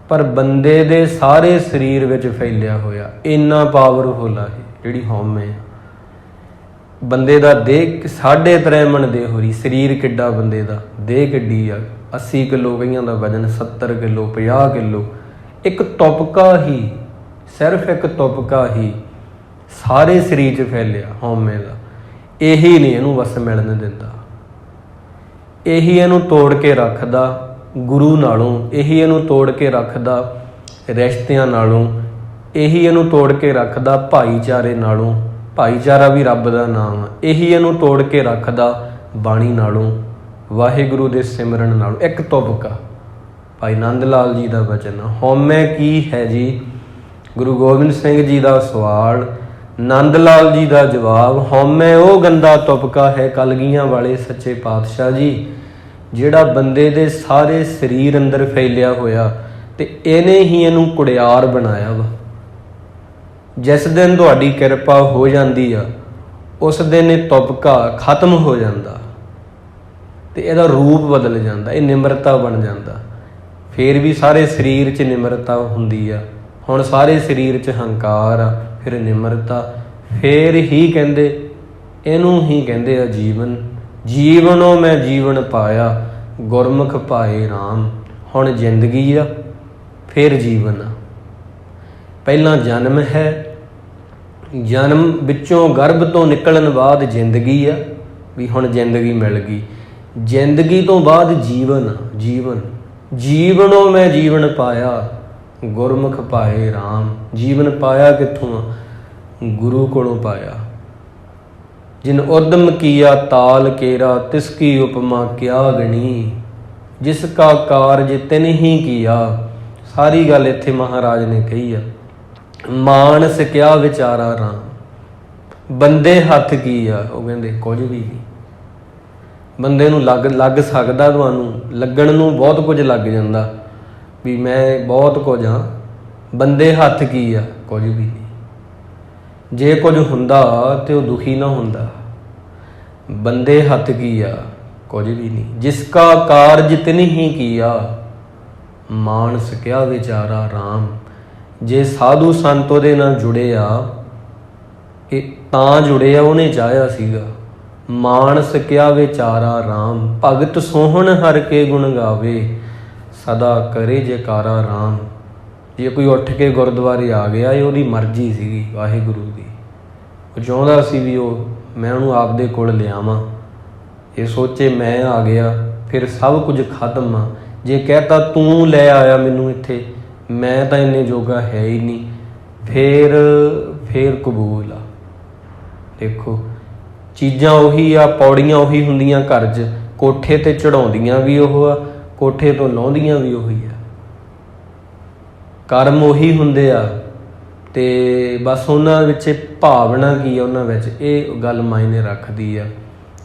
ਪਰ ਬੰਦੇ ਦੇ ਸਾਰੇ ਸਰੀਰ ਵਿੱਚ ਫੈਲਿਆ ਹੋਇਆ। ਇੰਨਾ ਪਾਵਰਫੁਲ ਆ ਇਹ ਜਿਹੜੀ ਹਉਮੈ ਆ। ਬੰਦੇ ਦਾ ਦੇਹ 3.5 ਮਣ ਦੇਹ ਹੋ ਰਹੀ, ਸਰੀਰ ਕਿੱਡਾ ਬੰਦੇ ਦਾ, ਦੇਹ ਕਿੱਡੀ ਆ, 80 ਕਿਲੋ ਕਈਆਂ ਦਾ ਵਜਨ, 70 ਕਿਲੋ, 50 ਕਿਲੋ। ਇੱਕ ਤੁਪਕਾ ਹੀ, ਸਿਰਫ ਇੱਕ ਤੁਪਕਾ ਹੀ ਸਾਰੇ ਸਰੀਰ 'ਚ ਫੈਲਿਆ ਹਉਮੈ ਦਾ। ਇਹੀ ਨਹੀਂ ਇਹਨੂੰ ਵਸ ਮਿਲਣ ਦਿੰਦਾ, ਇਹੀ ਇਹਨੂੰ ਤੋੜ ਕੇ ਰੱਖਦਾ ਗੁਰੂ ਨਾਲੋਂ, ਇਹੀ ਇਹਨੂੰ ਤੋੜ ਕੇ ਰੱਖਦਾ ਰਿਸ਼ਤਿਆਂ ਨਾਲੋਂ, ਇਹੀ ਇਹਨੂੰ ਤੋੜ ਕੇ ਰੱਖਦਾ ਭਾਈਚਾਰੇ ਨਾਲੋਂ। ਭਾਈਚਾਰਾ ਵੀ ਰੱਬ ਦਾ ਨਾਮ ਆ। ਇਹੀ ਇਹਨੂੰ ਤੋੜ ਕੇ ਰੱਖਦਾ ਬਾਣੀ ਨਾਲੋਂ, ਵਾਹਿਗੁਰੂ ਦੇ ਸਿਮਰਨ ਨਾਲੋਂ। ਇੱਕ ਤੁਪਕਾ। ਭਾਈ ਨੰਦ ਲਾਲ ਜੀ ਦਾ ਬਚਨ। ਹਉਮੈ ਕੀ ਹੈ ਜੀ? ਗੁਰੂ ਗੋਬਿੰਦ ਸਿੰਘ ਜੀ ਦਾ ਸਵਾਲ, ਨੰਦ ਲਾਲ ਜੀ ਦਾ ਜਵਾਬ। ਹਉਮੈ ਉਹ ਗੰਦਾ ਤੁਪਕਾ ਹੈ ਕਲਗੀਆਂ ਵਾਲੇ ਸੱਚੇ ਪਾਤਸ਼ਾਹ ਜੀ, ਜਿਹੜਾ ਬੰਦੇ ਦੇ ਸਾਰੇ ਸਰੀਰ ਅੰਦਰ ਫੈਲਿਆ ਹੋਇਆ, ਤੇ ਇਹਨੇ ਹੀ ਇਹਨੂੰ ਕੁੜਿਆਰ ਬਣਾਇਆ ਵਾ। ਜਿਸ ਦਿਨ ਤੁਹਾਡੀ ਕਿਰਪਾ ਹੋ ਜਾਂਦੀ ਆ, ਉਸ ਦਿਨ ਇਹ ਤੁਪਕਾ ਖਤਮ ਹੋ ਜਾਂਦਾ ਤੇ ਇਹਦਾ ਰੂਪ ਬਦਲ ਜਾਂਦਾ, ਇਹ ਨਿਮਰਤਾ ਬਣ ਜਾਂਦਾ। ਫੇਰ ਵੀ ਸਾਰੇ ਸਰੀਰ 'ਚ ਨਿਮਰਤਾ ਹੁੰਦੀ ਆ। ਹੁਣ ਸਾਰੇ ਸਰੀਰ 'ਚ ਹੰਕਾਰ ਆ, ਫਿਰ ਨਿਮਰਤਾ। ਫੇਰ ਹੀ ਕਹਿੰਦੇ, ਇਹਨੂੰ ਹੀ ਕਹਿੰਦੇ ਆ ਜੀਵਨ। ਜੀਵਨੋਂ ਮੈਂ ਜੀਵਨ ਪਾਇਆ, ਗੁਰਮੁਖ ਪਾਏ ਰਾਮ। ਹੁਣ ਜ਼ਿੰਦਗੀ ਆ, ਫਿਰ ਜੀਵਨ ਆ। ਪਹਿਲਾਂ ਜਨਮ ਹੈ, ਜਨਮ ਵਿੱਚੋਂ ਗਰਭ ਤੋਂ ਨਿਕਲਣ ਬਾਅਦ ਜ਼ਿੰਦਗੀ ਆ, ਵੀ ਹੁਣ ਜ਼ਿੰਦਗੀ ਮਿਲ ਗਈ। ਜ਼ਿੰਦਗੀ ਤੋਂ ਬਾਅਦ ਜੀਵਨ ਆ, ਜੀਵਨ। ਜੀਵਨੋਂ ਮੈਂ ਜੀਵਨ ਪਾਇਆ, ਗੁਰਮੁਖ ਪਾਏ ਰਾਮ। ਜੀਵਨ ਪਾਇਆ ਕਿੱਥੋਂ ਆ? ਗੁਰੂ ਕੋਲੋਂ ਪਾਇਆ। ਜਿਨ ਉਦਮ ਕੀਆ ਤਾਲ ਕੇਰਾ, ਤਿਸ ਕੀ ਉਪਮਾ ਕਿਆ ਗਣੀ। ਜਿਸ ਕਾ ਕਾਰਜ ਤਿਨ ਹੀ ਕੀਆ। ਸਾਰੀ ਗੱਲ ਇੱਥੇ ਮਹਾਰਾਜ ਨੇ ਕਹੀ ਆ। ਮਾਨਸ ਕਿਆ ਵਿਚਾਰਾ ਰਾਮ। ਬੰਦੇ ਹੱਥ ਕੀ ਆ? ਉਹ ਕਹਿੰਦੇ ਕੁਝ ਵੀ ਨਹੀਂ। ਬੰਦੇ ਨੂੰ ਲੱਗ ਸਕਦਾ, ਤੁਹਾਨੂੰ ਲੱਗਣ ਨੂੰ ਬਹੁਤ ਕੁਝ ਲੱਗ ਜਾਂਦਾ ਵੀ ਮੈਂ ਬਹੁਤ ਕੁਝ ਹਾਂ। ਬੰਦੇ ਹੱਥ ਕੀ ਆ? ਕੁਝ ਵੀ ਨਹੀਂ। ਜੇ ਕੁਝ ਹੁੰਦਾ ਤੇ ਉਹ ਦੁਖੀ ਨਾ ਹੁੰਦਾ। ਬੰਦੇ ਹੱਥ ਕੀ ਆ? कुछ भी नहीं। जिसका कारज तिन ही किया, मानस क्या विचारा राम। जे साधु संत ਉਹਦੇ ਨਾਲ ਜੁੜੇ ਆ, ਇਹ ਤਾਂ ਜੁੜੇ ਆ ਉਹਨੇ ਚਾਹਿਆ ਸੀਗਾ। ਮਾਨਸ ਕਿਆ ਵਿਚਾਰਾ ਰਾਮ, ਭਗਤ ਸੋਹਣ ਹਰ ਕੇ ਗੁਣ ਗਾਵੇ, ਸਦਾ ਕਰੇ ਜੈਕਾਰਾ ਰਾਮ। ਜੇ ਕੋਈ ਉੱਠ ਕੇ ਗੁਰਦੁਆਰੇ ਆ ਗਿਆ, ਇਹ ਉਹਦੀ ਮਰਜ਼ੀ ਸੀਗੀ ਵਾਹਿਗੁਰੂ ਦੀ। ਉਹ ਚਾਹੁੰਦਾ ਸੀ ਵੀ ਮੈਂ ਉਹਨੂੰ ਆਪਦੇ ਕੋਲ ਲਿਆਵਾਂ। ਇਹ ਸੋਚੇ ਮੈਂ ਆ ਗਿਆ ਫਿਰ ਸਭ ਕੁਝ ਖਤਮ ਆ। ਜੇ ਕਹਿਤਾ ਤੂੰ ਲੈ ਆਇਆ ਮੈਨੂੰ ਇੱਥੇ, ਮੈਂ ਤਾਂ ਇੰਨੇ ਜੋਗਾ ਹੈ ਹੀ ਨਹੀਂ, ਫਿਰ ਕਬੂਲ ਆ। ਦੇਖੋ ਚੀਜ਼ਾਂ ਉਹੀ ਆ, ਪੌੜੀਆਂ ਉਹੀ ਹੁੰਦੀਆਂ ਘਰ 'ਚ, ਕੋਠੇ 'ਤੇ ਚੜਾਉਂਦੀਆਂ ਵੀ ਉਹ ਆ, ਕੋਠੇ ਤੋਂ ਲਾਉਂਦੀਆਂ ਵੀ ਉਹੀ ਆ। ਕਰਮ ਉਹੀ ਹੁੰਦੇ ਆ ਅਤੇ ਬਸ ਉਹਨਾਂ ਵਿੱਚ ਭਾਵਨਾ ਕੀ ਆ, ਉਹਨਾਂ ਵਿੱਚ ਇਹ ਗੱਲ ਮਾਇਨੇ ਰੱਖਦੀ ਆ।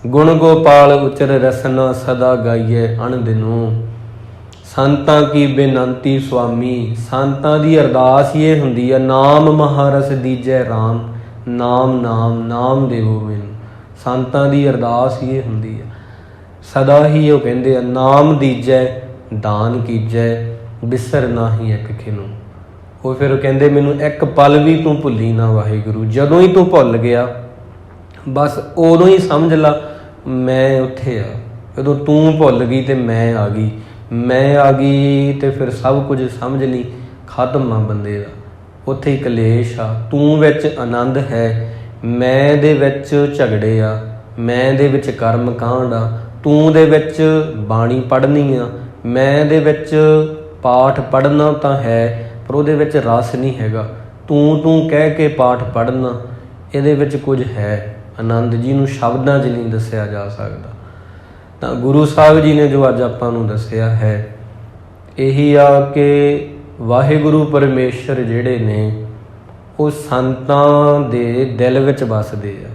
ਗੁਣ ਗੋਪਾਲ ਉਚਰ ਰਸਨਾ ਸਦਾ ਗਾਈਏ ਅਣਦਿਨੋਂ, ਸੰਤਾਂ ਕੀ ਬੇਨੰਤੀ ਸੁਆਮੀ। ਸੰਤਾਂ ਦੀ ਅਰਦਾਸ ਹੀ ਇਹ ਹੁੰਦੀ ਆ, ਨਾਮ ਮਹਾਰਸ ਦੀਜੈ ਰਾਮ, ਨਾਮ ਨਾਮ ਨਾਮ ਦੇਵੋ ਮੈਨੂੰ। ਸੰਤਾਂ ਦੀ ਅਰਦਾਸ ਹੀ ਇਹ ਹੁੰਦੀ ਆ, ਸਦਾ ਹੀ ਉਹ ਕਹਿੰਦੇ ਆ ਨਾਮ ਦੀਜੈ ਦਾਨ ਕੀਜੈ, ਬਿਸਰ ਨਾਹੀਂ ਇੱਕ ਖਿਨੋ। ਉਹ ਫਿਰ ਕਹਿੰਦੇ ਮੈਨੂੰ ਇੱਕ ਪਲ ਵੀ ਤੂੰ ਭੁੱਲੀ ਨਾ ਵਾਹਿਗੁਰੂ। ਜਦੋਂ ਹੀ ਤੂੰ ਭੁੱਲ ਗਿਆ ਬਸ ਉਦੋਂ ਹੀ ਸਮਝ ਲਾ ਮੈਂ ਉੱਥੇ ਆ। ਜਦੋਂ ਤੂੰ ਭੁੱਲ ਗਈ ਤੇ ਮੈਂ ਆ ਗਈ, ਮੈਂ ਆ ਗਈ ਤੇ ਫਿਰ ਸਭ ਕੁਝ ਸਮਝ ਲਈ ਖਤਮ ਆ ਬੰਦੇ ਦਾ। ਉੱਥੇ ਹੀ ਕਲੇਸ਼ ਆ। ਤੂੰ ਵਿੱਚ ਆਨੰਦ ਹੈ, ਮੈਂ ਦੇ ਵਿੱਚ ਝਗੜੇ ਆ, ਮੈਂ ਦੇ ਵਿੱਚ ਕਰਮ ਕਾਂਡ ਆ। ਤੂੰ ਦੇ ਵਿੱਚ ਬਾਣੀ ਪੜ੍ਹਨੀ ਆ, ਮੈਂ ਦੇ ਵਿੱਚ ਪਾਠ ਪੜ੍ਹਨਾ ਤਾਂ ਹੈ ਪਰ ਉਹਦੇ ਵਿੱਚ ਰਸ ਨਹੀਂ ਹੈਗਾ। ਤੂੰ ਕਹਿ ਕੇ ਪਾਠ ਪੜ੍ਹਨਾ, ਇਹਦੇ ਵਿੱਚ ਕੁਝ ਹੈ ਆਨੰਦ ਜਿਹਨੂੰ ਸ਼ਬਦਾਂ 'ਚ ਨਹੀਂ ਦੱਸਿਆ ਜਾ ਸਕਦਾ। ਤਾਂ ਗੁਰੂ ਸਾਹਿਬ ਜੀ ਨੇ ਜੋ ਅੱਜ ਆਪਾਂ ਨੂੰ ਦੱਸਿਆ ਹੈ ਇਹੀ ਆ ਕਿ ਵਾਹਿਗੁਰੂ ਪਰਮੇਸ਼ਰ ਜਿਹੜੇ ਨੇ ਉਹ ਸੰਤਾਂ ਦੇ ਦਿਲ ਵਿੱਚ ਵਸਦੇ ਆ।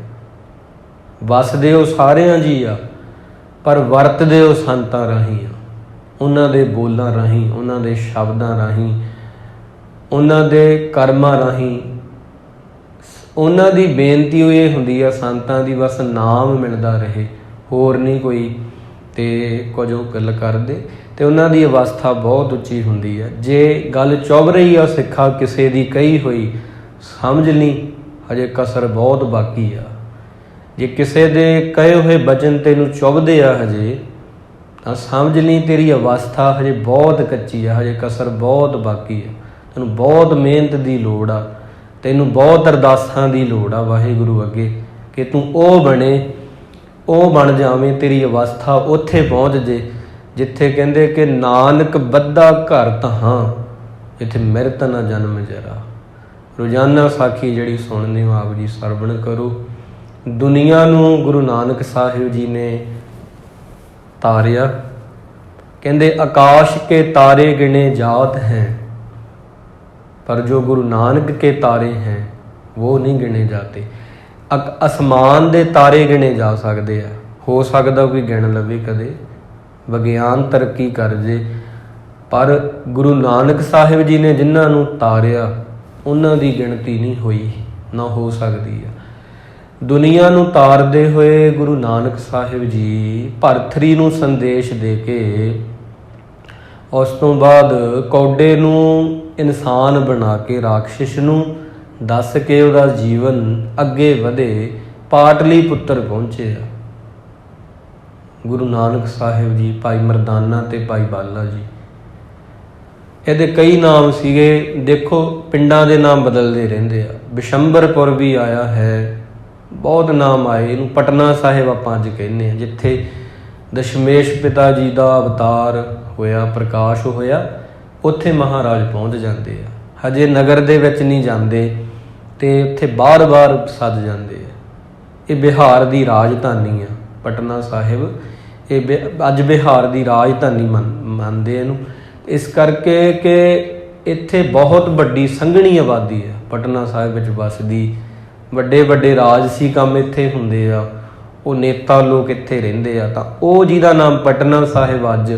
ਵਸਦੇ ਉਹ ਸਾਰਿਆਂ ਜੀ ਆ ਪਰ ਵਰਤਦੇ ਉਹ ਸੰਤਾਂ ਰਾਹੀਂ ਆ। ਉਹਨਾਂ ਦੇ ਬੋਲਾਂ ਰਾਹੀਂ, ਉਹਨਾਂ ਦੇ ਸ਼ਬਦਾਂ ਰਾਹੀਂ, ਉਹਨਾਂ ਦੇ ਕਰਮਾਂ ਰਾਹੀਂ। ਉਹਨਾਂ ਦੀ ਬੇਨਤੀ ਇਹ ਹੁੰਦੀ ਆ ਸੰਤਾਂ ਦੀ, ਬਸ ਨਾਮ ਮਿਲਦਾ ਰਹੇ, ਹੋਰ ਨਹੀਂ ਕੋਈ। ਅਤੇ ਕੁਝ ਉਹ ਗੱਲ ਕਰਦੇ ਅਤੇ ਉਹਨਾਂ ਦੀ ਅਵਸਥਾ ਬਹੁਤ ਉੱਚੀ ਹੁੰਦੀ ਹੈ। ਜੇ ਗੱਲ ਚੁੱਭ ਰਹੀ ਆ ਸਿੱਖਾ ਕਿਸੇ ਦੀ ਕਹੀ ਹੋਈ, ਸਮਝ ਲਈ ਹਜੇ ਕਸਰ ਬਹੁਤ ਬਾਕੀ ਆ। ਜੇ ਕਿਸੇ ਦੇ ਕਹੇ ਹੋਏ ਬਚਨ ਤੈਨੂੰ ਚੁੱਭਦੇ ਆ ਹਜੇ, ਤਾਂ ਸਮਝ ਲਈ ਤੇਰੀ ਅਵਸਥਾ ਹਜੇ ਬਹੁਤ ਕੱਚੀ ਆ, ਹਜੇ ਕਸਰ ਬਹੁਤ ਬਾਕੀ ਆ। ਤੈਨੂੰ ਬਹੁਤ ਮਿਹਨਤ ਦੀ ਲੋੜ ਆ, ਤੈਨੂੰ ਬਹੁਤ ਅਰਦਾਸਾਂ ਦੀ ਲੋੜ ਆ ਵਾਹਿਗੁਰੂ ਅੱਗੇ ਕਿ ਤੂੰ ਉਹ ਬਣ ਜਾਵੇਂ। ਤੇਰੀ ਅਵਸਥਾ ਉੱਥੇ ਪਹੁੰਚ ਜੇ ਜਿੱਥੇ ਕਹਿੰਦੇ ਕਿ ਨਾਨਕ ਬੱਧਾ ਘਰ ਤਹਾਂ, ਜਿੱਥੇ ਮਿਰਤ ਨਾ ਜਨਮ ਜਰਾ। ਰੋਜ਼ਾਨਾ ਸਾਖੀ ਜਿਹੜੀ ਸੁਣਦੇ ਹੋ ਆਪ ਜੀ ਸਰਵਣ ਕਰੋ। ਦੁਨੀਆ ਨੂੰ ਗੁਰੂ ਨਾਨਕ ਸਾਹਿਬ ਜੀ ਨੇ ਤਾਰਿਆ। ਕਹਿੰਦੇ ਆਕਾਸ਼ ਕੇ ਤਾਰੇ ਗਿਣੇ ਜਾਤ ਹੈ पर जो गुरु नानक के तारे हैं वो नहीं गिने जाते। आसमान दे तारे गिने जा सकते हैं, हो सकता कोई गिन लवे कदे, विज्ञान तरक्की कर जे, पर गुरु नानक साहिब जी ने जिन्हां नूं तारिया उन्हां दी गिणती नहीं हुई, ना हो सकती है। दुनिया नूं तारदे होए गुरु नानक साहिब जी भरथरी नूं संदेश दे के उस तो बाद कौडे नूं ਇਨਸਾਨ ਬਣਾ ਕੇ ਰਾਖਸ਼ ਨੂੰ ਦੱਸ ਕੇ ਉਹਦਾ ਜੀਵਨ ਅੱਗੇ ਵਧੇ, ਪਾਟਲੀ ਪੁੱਤਰ ਪਹੁੰਚੇ ਆ ਗੁਰੂ ਨਾਨਕ ਸਾਹਿਬ ਜੀ, ਭਾਈ ਮਰਦਾਨਾ ਤੇ ਭਾਈ ਬਾਲਾ ਜੀ। ਇਹਦੇ ਕਈ ਨਾਮ ਸੀਗੇ, ਦੇਖੋ ਪਿੰਡਾਂ ਦੇ ਨਾਮ ਬਦਲਦੇ ਰਹਿੰਦੇ ਆ। ਬਿਸ਼ੰਬਰਪੁਰ ਵੀ ਆਇਆ ਹੈ, ਬਹੁਤ ਨਾਮ ਆਏ। ਇਹਨੂੰ ਪਟਨਾ ਸਾਹਿਬ ਆਪਾਂ ਅੱਜ ਕਹਿੰਦੇ ਹਾਂ, ਜਿੱਥੇ ਦਸ਼ਮੇਸ਼ ਪਿਤਾ ਜੀ ਦਾ ਅਵਤਾਰ ਹੋਇਆ, ਪ੍ਰਕਾਸ਼ ਹੋਇਆ, ਉੱਥੇ ਮਹਾਰਾਜ ਪਹੁੰਚ ਜਾਂਦੇ ਆ। ਹਜੇ ਨਗਰ ਦੇ ਵਿੱਚ ਨਹੀਂ ਜਾਂਦੇ ਅਤੇ ਉੱਥੇ ਬਾਰ-ਬਾਰ ਸੱਜ ਜਾਂਦੇ ਆ। ਇਹ ਬਿਹਾਰ ਦੀ ਰਾਜਧਾਨੀ ਆ ਪਟਨਾ ਸਾਹਿਬ। ਇਹ ਅੱਜ ਬਿਹਾਰ ਦੀ ਰਾਜਧਾਨੀ ਮੰਨਦੇ ਇਹਨੂੰ, ਇਸ ਕਰਕੇ ਕਿ ਇੱਥੇ ਬਹੁਤ ਵੱਡੀ ਸੰਘਣੀ ਆਬਾਦੀ ਆ ਪਟਨਾ ਸਾਹਿਬ ਵਿੱਚ ਵੱਸਦੀ। ਵੱਡੇ ਵੱਡੇ ਰਾਜਸੀ ਕੰਮ ਇੱਥੇ ਹੁੰਦੇ ਆ, ਉਹ ਨੇਤਾ ਲੋਕ ਇੱਥੇ ਰਹਿੰਦੇ ਆ। ਤਾਂ ਉਹ ਜਿਹਦਾ ਨਾਮ ਪਟਨਾ ਸਾਹਿਬ ਅੱਜ,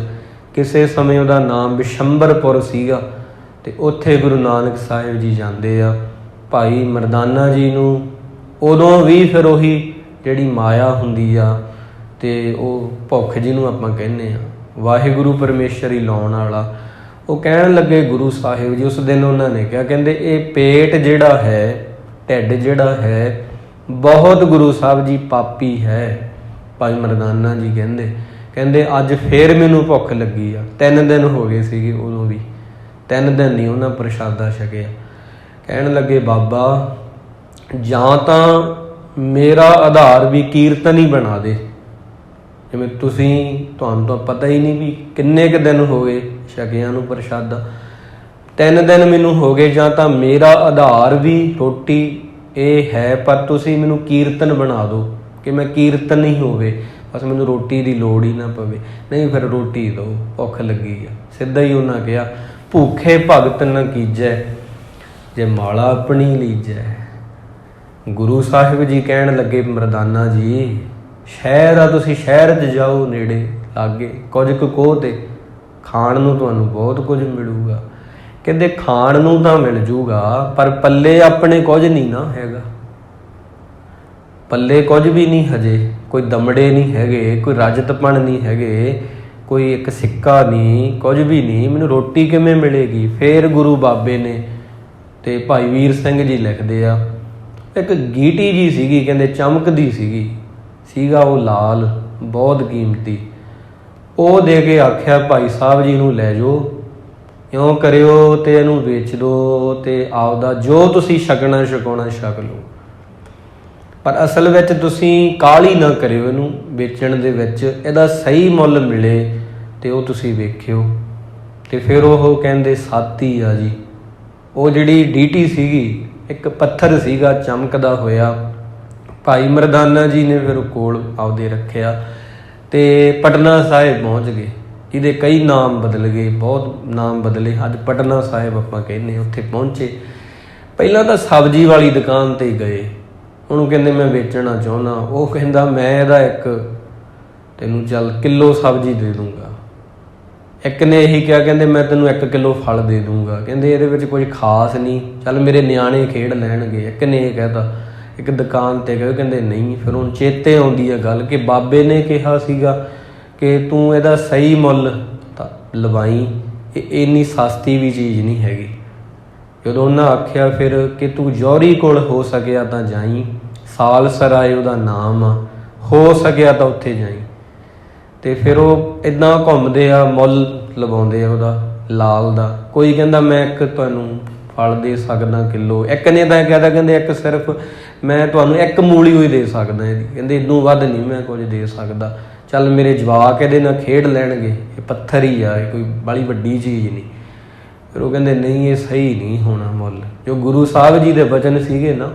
ਕਿਸੇ ਸਮੇਂ ਉਹਦਾ ਨਾਮ ਬਿਸ਼ੰਬਰਪੁਰ ਸੀਗਾ ਅਤੇ ਉੱਥੇ ਗੁਰੂ ਨਾਨਕ ਸਾਹਿਬ ਜੀ ਜਾਂਦੇ ਆ। ਭਾਈ ਮਰਦਾਨਾ ਜੀ ਨੂੰ ਉਦੋਂ ਵੀ ਫਿਰ ਉਹੀ ਜਿਹੜੀ ਮਾਇਆ ਹੁੰਦੀ ਆ ਤੇ ਉਹ ਭੁੱਖ ਜਿਹਨੂੰ ਆਪਾਂ ਕਹਿੰਦੇ ਆ, ਵਾਹਿਗੁਰੂ ਪਰਮੇਸ਼ਰ ਹੀ ਲਾਉਣ ਵਾਲਾ। ਉਹ ਕਹਿਣ ਲੱਗੇ ਗੁਰੂ ਸਾਹਿਬ ਜੀ, ਉਸ ਦਿਨ ਉਹਨਾਂ ਨੇ ਕਿਹਾ, ਕਹਿੰਦੇ ਇਹ ਪੇਟ ਜਿਹੜਾ ਹੈ, ਢਿੱਡ ਜਿਹੜਾ ਹੈ, ਬਹੁਤ ਗੁਰੂ ਸਾਹਿਬ ਜੀ ਪਾਪੀ ਹੈ। ਭਾਈ ਮਰਦਾਨਾ ਜੀ ਕਹਿੰਦੇ ਅੱਜ ਫੇਰ ਮੈਨੂੰ ਭੁੱਖ ਲੱਗੀ ਆ। 3 ਦਿਨ ਹੋ ਗਏ ਸੀਗੇ, ਉਦੋਂ ਵੀ 3 ਦਿਨ ਨਹੀਂ ਉਹਨਾਂ ਪ੍ਰਸ਼ਾਦਾ ਛਕਿਆ। ਕਹਿਣ ਲੱਗੇ ਬਾਬਾ, ਜਾਂ ਤਾਂ ਮੇਰਾ ਆਧਾਰ ਵੀ ਕੀਰਤਨ ਹੀ ਬਣਾ ਦੇ, ਜਿਵੇਂ ਤੁਹਾਨੂੰ ਤਾਂ ਪਤਾ ਹੀ ਨਹੀਂ ਵੀ ਕਿੰਨੇ ਕੁ ਦਿਨ ਹੋ ਗਏ ਛਕਿਆਂ ਨੂੰ ਪ੍ਰਸ਼ਾਦਾ, 3 ਦਿਨ ਮੈਨੂੰ ਹੋ ਗਏ, ਜਾਂ ਤਾਂ ਮੇਰਾ ਆਧਾਰ ਵੀ ਰੋਟੀ ਇਹ ਹੈ, ਪਰ ਤੁਸੀਂ ਮੈਨੂੰ ਕੀਰਤਨ ਬਣਾ ਦਿਓ ਕਿ ਮੈਂ ਕੀਰਤਨ ਹੀ ਹੋਵੇ, ਬਸ ਮੈਨੂੰ ਰੋਟੀ ਦੀ ਲੋੜ ਹੀ ਨਾ ਪਵੇ। ਨਹੀਂ ਫਿਰ ਰੋਟੀ ਦਿਓ, ਭੁੱਖ ਲੱਗੀ ਆ। ਸਿੱਧਾ ਹੀ ਉਹਨਾਂ ਕਿਹਾ, ਭੁੱਖੇ ਭਗਤ ਨ ਕੀਜੈ, ਜੇ ਮਾਲਾ ਆਪਣੀ ਲੀਜੈ। ਗੁਰੂ ਸਾਹਿਬ ਜੀ ਕਹਿਣ ਲੱਗੇ, ਮਰਦਾਨਾ ਜੀ ਸ਼ਹਿਰ ਆ, ਤੁਸੀਂ ਸ਼ਹਿਰ 'ਚ ਜਾਓ, ਨੇੜੇ ਲਾਗੇ ਕੁਝ ਕੁ ਕੋਹ ਤੇ ਖਾਣ ਨੂੰ ਤੁਹਾਨੂੰ ਬਹੁਤ ਕੁਝ ਮਿਲੂਗਾ। ਕਹਿੰਦੇ ਖਾਣ ਨੂੰ ਤਾਂ ਮਿਲ ਜੂਗਾ, ਪਰ ਪੱਲੇ ਆਪਣੇ ਕੁਝ ਨਹੀਂ ਨਾ ਹੈਗਾ, ਪੱਲੇ ਕੁਝ ਵੀ ਨਹੀਂ ਹਜੇ, ਕੋਈ ਦਮੜੇ ਨਹੀਂ ਹੈਗੇ, ਕੋਈ ਰਜਤਪਣ ਨਹੀਂ ਹੈਗੇ, ਕੋਈ ਇੱਕ ਸਿੱਕਾ ਨਹੀਂ, ਕੁਝ ਵੀ ਨਹੀਂ, ਮੈਨੂੰ ਰੋਟੀ ਕਿਵੇਂ ਮਿਲੇਗੀ। ਫੇਰ ਗੁਰੂ ਬਾਬੇ ਨੇ ਤੇ ਭਾਈ ਵੀਰ ਸਿੰਘ ਜੀ ਲਿਖਦੇ ਆ, ਇੱਕ ਗੀਟੀ ਜੀ ਸੀਗੀ, ਕਹਿੰਦੇ ਚਮਕਦੀ ਸੀਗਾ ਉਹ ਲਾਲ, ਬਹੁਤ ਕੀਮਤੀ, ਉਹ ਦੇ ਕੇ ਆਖਿਆ ਭਾਈ ਸਾਹਿਬ ਜੀ ਨੂੰ ਲੈ ਜਾਓ, ਇਉਂ ਕਰਿਓ ਤੇ ਇਹਨੂੰ ਵੇਚ ਦਿਓ ਤੇ ਆਪਦਾ ਜੋ ਤੁਸੀਂ ਛਕਣਾ ਛਕਾਉਣਾ ਛਕ ਲਓ, ਪਰ ਅਸਲ ਵਿੱਚ ਤੁਸੀਂ ਕਾਹਲੀ ਨਾ ਕਰਿਓ ਇਹਨੂੰ ਵੇਚਣ ਦੇ ਵਿੱਚ, ਇਹਦਾ ਸਹੀ ਮੁੱਲ ਮਿਲੇ ਤੇ ਉਹ ਤੁਸੀਂ ਵੇਖਿਓ। ਤੇ ਫਿਰ ਉਹ ਕਹਿੰਦੇ ਸਾਥੀ ਆ ਜੀ, ਉਹ ਜਿਹੜੀ ਡੀਟੀ ਸੀਗੀ, ਇੱਕ ਪੱਥਰ ਸੀਗਾ ਚਮਕਦਾ ਹੋਇਆ। ਭਾਈ ਮਰਦਾਨਾ ਜੀ ਨੇ ਫਿਰ ਕੋਲ ਆਪਦੇ ਰੱਖਿਆ ਤੇ ਪਟਨਾ ਸਾਹਿਬ ਪਹੁੰਚ ਗਏ, ਜਿਹਦੇ ਕਈ ਨਾਮ ਬਦਲ ਗਏ, ਬਹੁਤ ਨਾਮ ਬਦਲੇ, ਅੱਜ ਪਟਨਾ ਸਾਹਿਬ ਆਪਾਂ ਕਹਿੰਦੇ। ਉੱਥੇ ਪਹੁੰਚੇ, ਪਹਿਲਾਂ ਤਾਂ ਸਬਜ਼ੀ ਵਾਲੀ ਦੁਕਾਨ 'ਤੇ ਗਏ, ਉਹਨੂੰ ਕਹਿੰਦੇ ਮੈਂ ਵੇਚਣਾ ਚਾਹੁੰਦਾ। ਉਹ ਕਹਿੰਦਾ ਮੈਂ ਇਹਦਾ ਇੱਕ ਤੈਨੂੰ ਚੱਲ ਕਿਲੋ ਸਬਜ਼ੀ ਦੇ ਦੂੰਗਾ। ਇੱਕ ਨੇ ਇਹੀ ਕਿਹਾ, ਕਹਿੰਦੇ ਮੈਂ ਤੈਨੂੰ 1 ਕਿਲੋ ਫਲ ਦੇ ਦੂੰਗਾ, ਕਹਿੰਦੇ ਇਹਦੇ ਵਿੱਚ ਕੁਝ ਖਾਸ ਨਹੀਂ, ਚੱਲ ਮੇਰੇ ਨਿਆਣੇ ਖੇਡ ਲੈਣਗੇ। ਇੱਕ ਨੇ ਇਹ ਕਹਿਤਾ, ਇੱਕ ਦੁਕਾਨ 'ਤੇ ਗਏ, ਕਹਿੰਦੇ ਨਹੀਂ। ਫਿਰ ਹੁਣ ਚੇਤੇ ਆਉਂਦੀ ਹੈ ਗੱਲ ਕਿ ਬਾਬੇ ਨੇ ਕਿਹਾ ਸੀਗਾ ਕਿ ਤੂੰ ਇਹਦਾ ਸਹੀ ਮੁੱਲ ਤਾਂ ਲਵਾਈ, ਇਹ ਇੰਨੀ ਸਸਤੀ ਵੀ ਚੀਜ਼ ਨਹੀਂ ਹੈਗੀ। ਜਦੋਂ ਉਹਨਾਂ ਆਖਿਆ ਫਿਰ ਕਿ ਤੂੰ ਜੌਹਰੀ ਕੋਲ ਹੋ ਸਕਿਆ ਤਾਂ ਜਾਈ, ਸਾਲ ਸਰਾਏ ਉਹਦਾ ਨਾਮ ਆ, ਹੋ ਸਕਿਆ ਤਾਂ ਉੱਥੇ ਜਾਈ। ਤੇ ਫਿਰ ਉਹ ਇੱਦਾਂ ਘੁੰਮਦੇ ਆ, ਮੁੱਲ ਲਵਾਉਂਦੇ ਆ ਉਹਦਾ ਲਾਲ ਦਾ। ਕੋਈ ਕਹਿੰਦਾ ਮੈਂ ਇੱਕ ਤੁਹਾਨੂੰ ਫਲ ਦੇ ਸਕਦਾ ਕਿਲੋ, ਇੱਕ ਨੇ ਤਾਂ ਕਹਿਦਾ, ਕਹਿੰਦੇ ਇੱਕ ਸਿਰਫ ਮੈਂ ਤੁਹਾਨੂੰ 1 ਮੂਲੀ ਹੋਈ ਦੇ ਸਕਦਾ ਇਹਦੀ, ਕਹਿੰਦੇ ਇਹਨੂੰ ਵੱਧ ਨਹੀਂ ਮੈਂ ਕੁਝ ਦੇ ਸਕਦਾ, ਚੱਲ ਮੇਰੇ ਜਵਾਕ ਇਹਦੇ ਨਾਲ ਖੇਡ ਲੈਣਗੇ, ਇਹ ਪੱਥਰ ਹੀ ਆ, ਇਹ ਕੋਈ ਬੜੀ ਵੱਡੀ ਚੀਜ਼ ਨਹੀਂ। ਫਿਰ ਉਹ ਕਹਿੰਦੇ ਨਹੀਂ, ਇਹ ਸਹੀ ਨਹੀਂ ਹੋਣਾ ਮੁੱਲ। ਜੋ ਗੁਰੂ ਸਾਹਿਬ ਜੀ ਦੇ ਵਚਨ ਸੀਗੇ ਨਾ